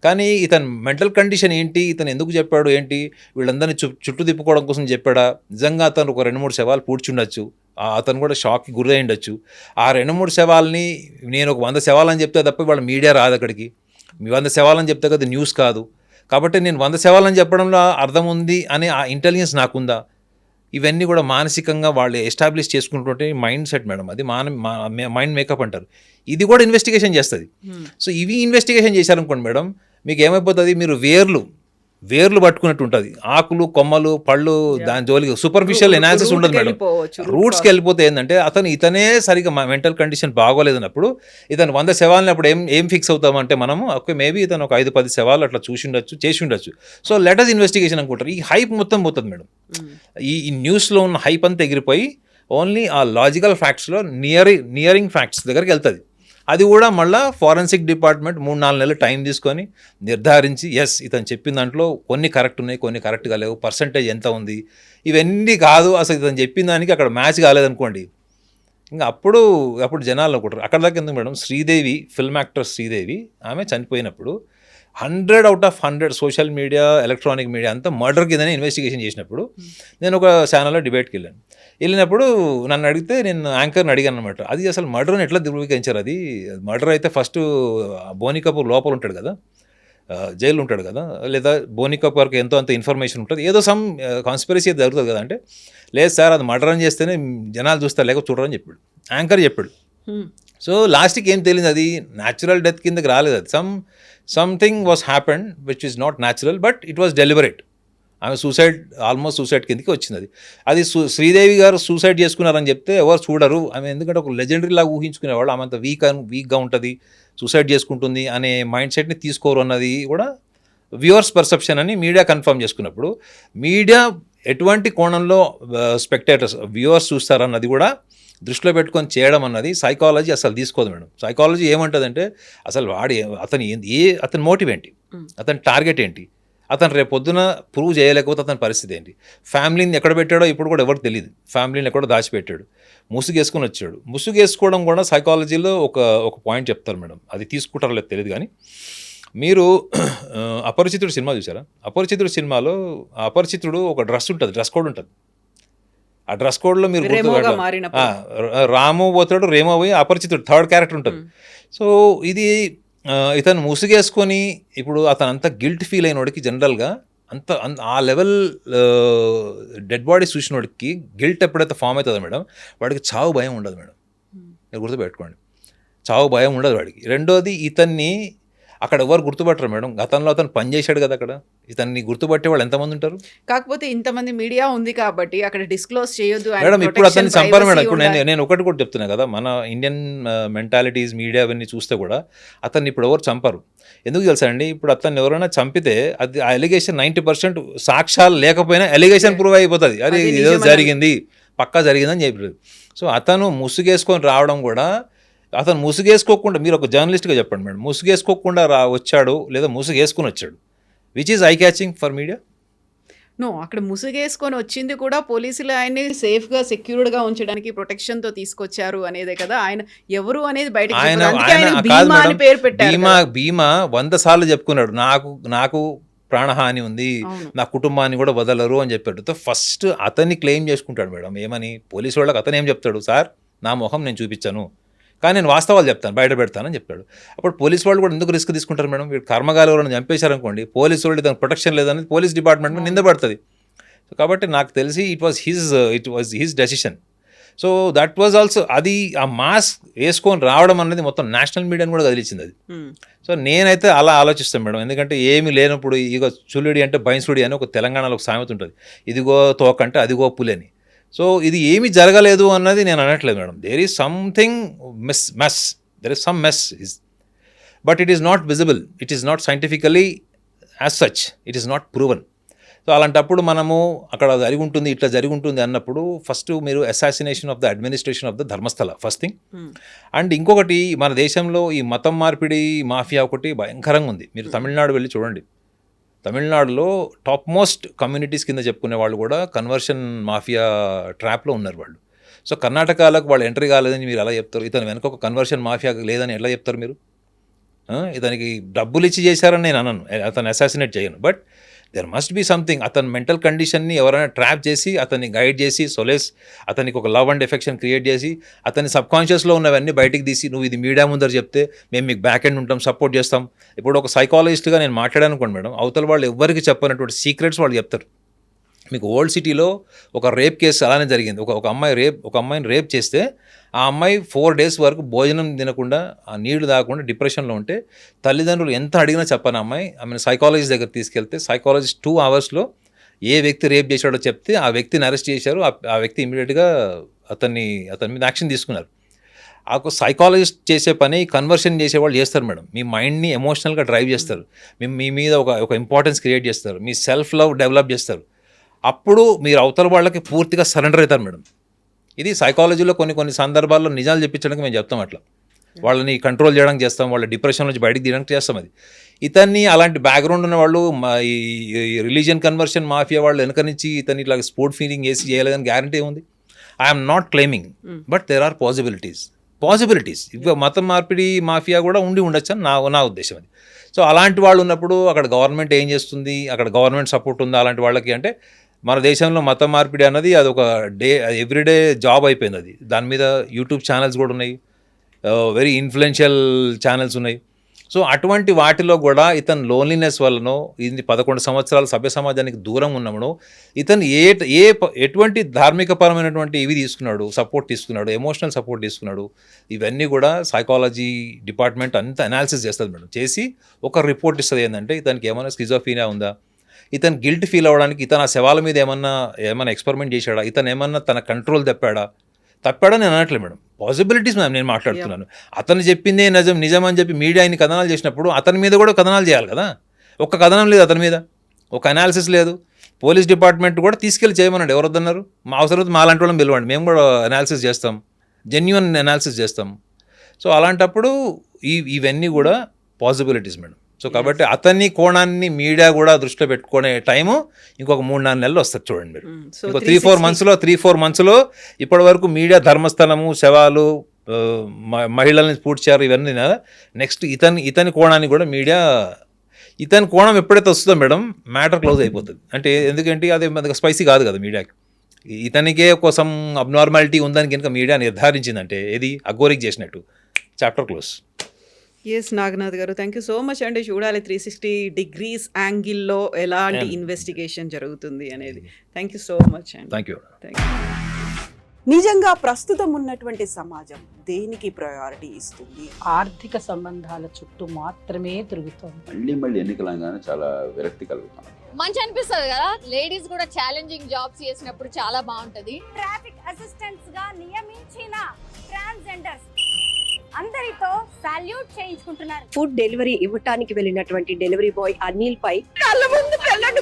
కానీ ఇతని మెంటల్ కండిషన్ ఏంటి, ఇతను ఎందుకు చెప్పాడు ఏంటి, వీళ్ళందరినీ చుట్టూ తిప్పుకోవడం కోసం చెప్పాడా, నిజంగా అతను ఒక 2-3 శవాలు పూడ్చుండొచ్చు, అతను కూడా షాక్కి గురై ఉండొచ్చు. ఆ 2-3 శవాలని నేను ఒక 100 శవాలని చెప్తే తప్ప వాళ్ళ మీడియా రాదు అక్కడికి, మీ 100 శవాలని చెప్తే కదా న్యూస్ కాదు. కాబట్టి నేను 100 శవాలని చెప్పడంలో అర్థం ఉంది అనే ఆ ఇంటెలిజెన్స్ నాకుందా, ఇవన్నీ కూడా మానసికంగా వాళ్ళు ఎస్టాబ్లిష్ చేసుకుంటుంటే మైండ్ సెట్ మేడం, అది మైండ్ మేకప్ అంటారు. ఇది కూడా ఇన్వెస్టిగేషన్ చేస్తుంది. సో ఇవి ఇన్వెస్టిగేషన్ చేశారనుకోండి మేడం, మీకు ఏమైపోతుంది, మీరు వేర్లు పట్టుకున్నట్టు ఉంటుంది, ఆకులు కొమ్మలు పళ్ళు దాని జోలికి సూపర్ఫిషియల్ ఎనాలిసిస్ ఉండదు మేడం. రూట్స్కి వెళ్ళిపోతే ఏంటంటే ఇతనే సరిగ్గా మెంటల్ కండిషన్ బాగోలేదన్నప్పుడు ఇతను 100 శవాలని అప్పుడు ఏం ఫిక్స్ అవుతామంటే మనము ఓకే మేబీ ఇతను ఒక 5-10 శవాలు అట్లా చేసి ఉండొచ్చు. సో లెటర్స్ ఇన్వెస్టిగేషన్ అనుకుంటారు. ఈ హైప్ మొత్తం పోతుంది మేడం, ఈ న్యూస్లో ఉన్న హైప్ అంతా ఎగిరిపోయి ఓన్లీ ఆ లాజికల్ ఫ్యాక్ట్స్లో నియరింగ్ ఫ్యాక్ట్స్ దగ్గరికి వెళ్తుంది. అది కూడా మళ్ళీ ఫారెన్సిక్ డిపార్ట్మెంట్ 3-4 నెలలు టైం తీసుకొని నిర్ధారించి ఎస్ ఇతను చెప్పిన దాంట్లో కొన్ని కరెక్ట్ ఉన్నాయి, కొన్ని కరెక్ట్గా లేవు, పర్సంటేజ్ ఎంత ఉంది, ఇవన్నీ కాదు అసలు ఇతను చెప్పిన దానికి అక్కడ మ్యాచ్ కాలేదనుకోండి, ఇంకా అప్పుడు జనాలు అనుకుంటారు. అక్కడ దాకా ఎందుకు madam, Sridevi film actor Sridevi ఆమె చనిపోయినప్పుడు 100/100 సోషల్ మీడియా, ఎలక్ట్రానిక్ మీడియా అంతా మర్డర్ కిందనే ఇన్వెస్టిగేషన్ చేసినప్పుడు నేను ఒక ఛానల్లో డిబేట్కి వెళ్ళినప్పుడు నన్ను అడిగితే నేను యాంకర్ని అడిగాను అనమాట, అది అసలు మర్డర్ని ఎట్లా ధృవీకరించారు, అది మర్డర్ అయితే ఫస్ట్ బోనీ కపూర్ లోపల ఉంటాడు కదా, జైలు ఉంటాడు కదా, లేదా బోనీ కపూర్కి ఎంతో అంత ఇన్ఫర్మేషన్ ఉంటుంది, ఏదో సమ్ కాన్స్పిరసీ జరుగుతుంది కదా అంటే, లేదు సార్ అది మర్డర్ అని చేస్తేనే జనాలు చూస్తారు లేక చూడరని చెప్పాడు, యాంకర్ చెప్పాడు. సో లాస్ట్కి ఏం తెలియదు, అది న్యాచురల్ డెత్ కిందకి రాలేదు, అది something was happened which is not natural but it was deliberate. ఆమె ఆల్మోస్ట్ సూసైడ్ కిందకి వచ్చింది. అది శ్రీదేవి గారు సూసైడ్ చేసుకున్నారని చెప్తే ఎవరు చూడరు, ఆమె ఎందుకంటే ఒక లెజెండరీ లాగా ఊహించుకునేవాళ్ళు, ఆమె అంత వీక్గా ఉంటుంది, సూసైడ్ చేసుకుంటుంది అనే మైండ్ సెట్ని తీసుకోరు అన్నది కూడా వ్యూవర్స్ పర్సెప్షన్ అని మీడియా కన్ఫర్మ్ చేసుకున్నప్పుడు, మీడియా ఎటువంటి కోణంలో స్పెక్టేటర్స్ వ్యూవర్స్ చూస్తారన్నది కూడా దృష్టిలో పెట్టుకొని చేయడం అన్నది సైకాలజీ అసలు తీసుకోదు మేడం. సైకాలజీ ఏమంటుందంటే అసలు అతని మోటివ్ ఏంటి, అతని టార్గెట్ ఏంటి, అతను రేపు పొద్దున ప్రూవ్ చేయలేకపోతే అతని పరిస్థితి ఏంటి, ఫ్యామిలీని ఎక్కడ పెట్టాడో ఇప్పుడు కూడా ఎవరికి తెలియదు, ఫ్యామిలీని ఎక్కడో దాచిపెట్టాడు, ముసుగేసుకొని వచ్చాడు. ముసుగేసుకోవడం కూడా సైకాలజీలో ఒక పాయింట్ చెప్తారు మేడం, అది తీసుకుంటారో లేదు తెలియదు కానీ, మీరు అపరిచితుడు సినిమా చూసారా? అపరిచితుడు సినిమాలో అపరిచితుడు ఒక డ్రెస్ కోడ్ ఉంటుంది, ఆ డ్రెస్ కోడ్లో మీరు రాము పోతాడు, రేమో పోయి అపరిచితుడు థర్డ్ క్యారెక్టర్ ఉంటుంది. సో ఇది ఇతను ముసుగేసుకొని ఇప్పుడు అతను అంత గిల్ట్ ఫీల్ అయినోడికి జనరల్గా ఆ లెవెల్ డెడ్ బాడీ చూసినోడికి గిల్ట్ ఎప్పుడైతే ఫామ్ అవుతుందో మేడం, వాడికి చావు భయం ఉండదు మేడం, మీరు గుర్తుపెట్టుకోండి, చావు భయం ఉండదు వాడికి. రెండోది ఇతన్ని అక్కడ ఎవరు గుర్తుపట్టరు మేడం, గతంలో అతను పనిచేశాడు కదా అక్కడ, ఇతన్ని గుర్తుపట్టే వాళ్ళు ఎంతమంది ఉంటారు? కాకపోతే ఇంతమంది మీడియా ఉంది కాబట్టి అక్కడ డిస్క్లోజ్ చేయొద్దు మేడం. ఇప్పుడు అతన్ని చంపారు మేడం. ఇప్పుడు నేను ఒకటి కూడా చెప్తున్నా కదా, మన ఇండియన్ మెంటాలిటీస్ మీడియా అవన్నీ చూస్తే కూడా అతన్ని ఇప్పుడు ఎవరు చంపరు. ఎందుకు తెలుసా అండి, ఇప్పుడు అతన్ని ఎవరైనా చంపితే అది ఆ ఎలిగేషన్ 90% సాక్ష్యాలు లేకపోయినా ఎలిగేషన్ ప్రూవ్ అయిపోతుంది, అది ఏదో జరిగింది పక్కా జరిగిందని చెప్పారు. సో అతను ముసుగేసుకొని రావడం కూడా, అతను ముసుగేసుకోకుండా, మీరు ఒక జర్నలిస్ట్గా చెప్పండి మేడం, ముసుగేసుకోకుండా వచ్చాడు లేదా ముసుగేసుకుని వచ్చాడు, which is I catching for media? No, అక్కడ ముసుగేసుకొని వచ్చింది కూడా పోలీసులు ఆయన్ని సేఫ్గా సెక్యూర్డ్గా ఉంచడానికి ప్రొటెక్షన్తో తీసుకొచ్చారు అనేదే కదా. ఆయన ఎవరు అనేది బయటకు పేరు పెట్టారు. భీమా 100 సార్లు చెప్పుకున్నాడు, నాకు ప్రాణహాని ఉంది, నా కుటుంబాన్ని కూడా వదలరు అని చెప్పాడు. ఫస్ట్ అతన్ని క్లెయిమ్ చేసుకుంటాడు మేడం. ఏమని? పోలీసు వాళ్ళకి అతను ఏం చెప్తాడు, సార్ నా మొహం నేను చూపించాను కానీ నేను వాస్తవాలు చెప్తాను, బయట పెడతానని చెప్తాడు. అప్పుడు పోలీసు వాళ్ళు కూడా ఎందుకు రిస్క్ తీసుకుంటారు మేడం? వీడు కర్మగాలు ఎవరైనా చంపేశారనుకోండి, పోలీసు వాళ్ళు దానికి ప్రొటెక్షన్ లేదని పోలీస్ డిపార్ట్మెంట్ మీద నిందపడుతుంది. సో కాబట్టి నాకు తెలిసి it was his decision. So that was also, అది ఆ మాస్క్ వేసుకొని రావడం అనేది మొత్తం నేషనల్ మీడియాని కూడా కదిలించింది అది. సో నేనైతే అలా ఆలోచిస్తాను మేడం, ఎందుకంటే ఏమీ లేనప్పుడు ఇగో చుల్లుడి అంటే బైన్సుడి అని ఒక తెలంగాణలో ఒక సామెత ఉంటుంది, ఇదిగో తోకంటే అదిగో పులని. సో ఇది ఏమీ జరగలేదు అన్నది నేను అనట్లేదు madam, there is something there is some mess, but it is not visible, it is not scientifically as such, it is not proven. So అలాంటప్పుడు మనము అక్కడ జరిగి ఉంటుంది, ఇట్లా జరిగి ఉంటుంది అన్నప్పుడు ఫస్ట్ మీరు assassination of the administration of the Dharmasthala first thing. And ఇంకొకటి, మన దేశంలో ఈ మతం మార్పిడి మాఫియా ఒకటి భయంకరంగా ఉంది. మీరు తమిళనాడు వెళ్ళి చూడండి, తమిళనాడులో టాప్ మోస్ట్ కమ్యూనిటీస్ కింద చెప్పుకునే వాళ్ళు కూడా కన్వర్షన్ మాఫియా ట్రాప్లో ఉన్నారు వాళ్ళు. సో కర్ణాటకలోకి వాళ్ళు ఎంట్రీ కాలేదని మీరు ఎలా చెప్తారు? ఇతను వెనక ఒక కన్వర్షన్ మాఫియా లేదని ఎలా చెప్తారు మీరు? ఇతనికి డబ్బులు ఇచ్చి చేశారని నేను అనను, అతను అసాసినేట్ చేయను, but there must be something. అతని మెంటల్ కండిషన్ని ఎవరైనా ట్రాప్ చేసి అతన్ని గైడ్ చేసి సొలేస్, అతనికి ఒక లవ్ అండ్ ఎఫెక్షన్ క్రియేట్ చేసి అతని సబ్కాన్షియస్లో ఉన్నవన్నీ బయటికి తీసి నువ్వు ఇది మీడియా ముందర చెప్తే మేము మీకు బ్యాక్ ఎండ్ ఉంటాం, సపోర్ట్ చేస్తాం. ఇప్పుడు ఒక సైకాలజిస్ట్గా నేను మాట్లాడాను అనుకోండి మేడం, అవతల వాళ్ళు ఎవరికి చెప్పనటువంటి సీక్రెట్స్ వాళ్ళు చెప్తారు. మీకు ఓల్డ్ సిటీలో ఒక రేప్ కేసు అలానే జరిగింది. ఒక అమ్మాయిని రేప్ చేస్తే ఆ అమ్మాయి 4 days వరకు భోజనం తినకుండా, ఆ నీళ్లు తాగకుండా డిప్రెషన్లో ఉంటే తల్లిదండ్రులు ఎంత అడిగినా చెప్పని అమ్మాయి ఆమెను సైకాలజిస్ట్ దగ్గర తీసుకెళ్తే సైకాలజిస్ట్ 2 hours ఏ వ్యక్తి రేప్ చేశాడో చెప్తే ఆ వ్యక్తిని అరెస్ట్ చేశారు. ఆ వ్యక్తి ఇమీడియట్గా అతని మీద యాక్షన్ తీసుకున్నారు. ఆ సైకాలజిస్ట్ చేసే పని కన్వర్షన్ చేసేవాళ్ళు చేస్తారు మేడం. మీ మైండ్ని ఎమోషనల్గా డ్రైవ్ చేస్తారు, మీ మీద ఒక ఇంపార్టెన్స్ క్రియేట్ చేస్తారు, మీ సెల్ఫ్ లవ్ డెవలప్ చేస్తారు. అప్పుడు మీరు అవతల వాళ్ళకి పూర్తిగా సరెండర్ అవుతారు మేడం. ఇది సైకాలజీలో కొన్ని సందర్భాల్లో నిజాలు చెప్పించడానికి మేము చెప్తాం అట్లా. వాళ్ళని కంట్రోల్ చేయడానికి చేస్తాం, వాళ్ళ డిప్రెషన్ నుంచి బయటకు తీయడానికి చేస్తాం. అది ఇతన్ని అలాంటి బ్యాక్గ్రౌండ్ ఉన్న వాళ్ళు ఈ రిలీజియన్ కన్వర్షన్ మాఫియా వాళ్ళు వెనక నుంచి ఇతన్ని ఇట్లా స్పోర్ట్ ఫీలింగ్ వేసి చేయలేదని గ్యారంటీ ఉంది. I'm not claiming, but there are possibilities. ఇవి మతం మార్పిడి మాఫియా కూడా ఉండొచ్చు అని నా ఉద్దేశం. అది సో అలాంటి వాళ్ళు ఉన్నప్పుడు అక్కడ గవర్నమెంట్ ఏం చేస్తుంది, అక్కడ గవర్నమెంట్ సపోర్ట్ ఉందా అలాంటి వాళ్ళకి అంటే? మన దేశంలో మతం మార్పిడి అన్నది అది ఒక ఎవ్రీడే జాబ్ అయిపోయింది. అది దాని మీద యూట్యూబ్ ఛానల్స్ కూడా ఉన్నాయి, వెరీ ఇన్ఫ్లుయెన్షియల్ ఛానల్స్ ఉన్నాయి. సో అటువంటి వాటిలో కూడా ఇతను లోన్లీనెస్ వల్లనో, ఇది 11 సంవత్సరాలు సభ్య సమాజానికి దూరం ఉన్నామనో, ఇతను ఎటువంటి ధార్మికపరమైనటువంటి ఇవి తీసుకున్నాడు, సపోర్ట్ తీసుకున్నాడు, ఎమోషనల్ సపోర్ట్ తీసుకున్నాడు, ఇవన్నీ కూడా సైకాలజీ డిపార్ట్మెంట్ అంతా అనాలిసిస్ చేస్తుంది మేడం. చేసి ఒక రిపోర్ట్ ఇస్తుంది. ఏంటంటే ఇతనికి ఏమైనా స్కిజోఫీనియా ఉందా, ఇతను గిల్ట్ ఫీల్ అవ్వడానికి ఇతను ఆ శవాల మీద ఏమన్నా ఎక్స్పెరిమెంట్ చేశాడా, ఇతను ఏమన్నా తన కంట్రోల్ తప్పాడని నేను అనట్లేదు మేడం. పాసిబిలిటీస్ నేను మాట్లాడుతున్నాను. అతను చెప్పిందే నిజం అని చెప్పి మీడియా ఇన్ని కథనాలు చేసినప్పుడు అతని మీద కూడా కథనాలు చేయాలి కదా. ఒక్క కథనం లేదు అతని మీద, ఒక అనాలిసిస్ లేదు. పోలీస్ డిపార్ట్మెంట్ కూడా తీసుకెళ్ళి చేయమన్నాడు. ఎవరు వద్దన్నారు? మా అవసరం మా లాంటి వాళ్ళని పిలవండి, మేము కూడా అనాలిసిస్ చేస్తాం, జెన్యున్ అనాలిసిస్ చేస్తాం. సో అలాంటప్పుడు ఇవన్నీ కూడా పాసిబిలిటీస్ మేడం. సో కాబట్టి అతన్ని కోణాన్ని మీడియా కూడా దృష్టిలో పెట్టుకునే టైము ఇంకొక 3-4 నెలలు వస్తుంది చూడండి మీరు. ఇంకో 3-4 మంత్స్లో ఇప్పటి వరకు మీడియా ధర్మస్థలము, శవాలు, మహిళల్ని పూడ్చారు, ఇవన్నీ నెక్స్ట్ ఇతని కోణాన్ని కూడా మీడియా, ఇతని కోణం ఎప్పుడైతే వస్తుందో మేడం మ్యాటర్ క్లోజ్ అయిపోతుంది. అంటే ఎందుకంటే అది స్పైసీ కాదు కదా మీడియాకి. ఇతనికే కోసం అబ్నార్మాలిటీ ఉందని కనుక మీడియా నిర్ధారించిందంటే ఇది అఘోరికి చేసినట్టు, చాప్టర్ క్లోజ్. ఎస్ నాగనాథ్ గారు, థ్యాంక్ యూ సో మచ్ అండి. చూడాలి 360 degrees యాంగిల్లో ఎలాంటి ఇన్వెస్టిగేషన్ జరుగుతుంది అనేది. థ్యాంక్ యూ సో మచ్ అండి. Thank you. నిజంగా ప్రస్తుతం ఉన్నటువంటి సమాజం దేనికి ప్రయారిటీ ఇస్తుంది? ఆర్థిక సంబంధాల చుట్టూ మాత్రమే తిరుగుతోంది. మళ్ళీ ఎన్నికలంగానే చాలా విరక్తి కలుగుతాం. మంచి అనిపిస్తుంది కదా, లేడీస్ కూడా ఛాలెంజింగ్ జాబ్స్ చేసినప్పుడు చాలా బాగుంటది. ట్రాఫిక్ అసిస్టెంట్స్ గా నియమించిన ట్రాన్స్జెండర్స్ అందరితో సాల్యూట్ చేయించుకుంటున్నారు. ఫుడ్ డెలివరీ ఇవ్వటానికి వెళ్ళినటువంటి డెలివరీ బాయ్ అనిల్ పై కళ్ళ ముందు పెళ్ళండి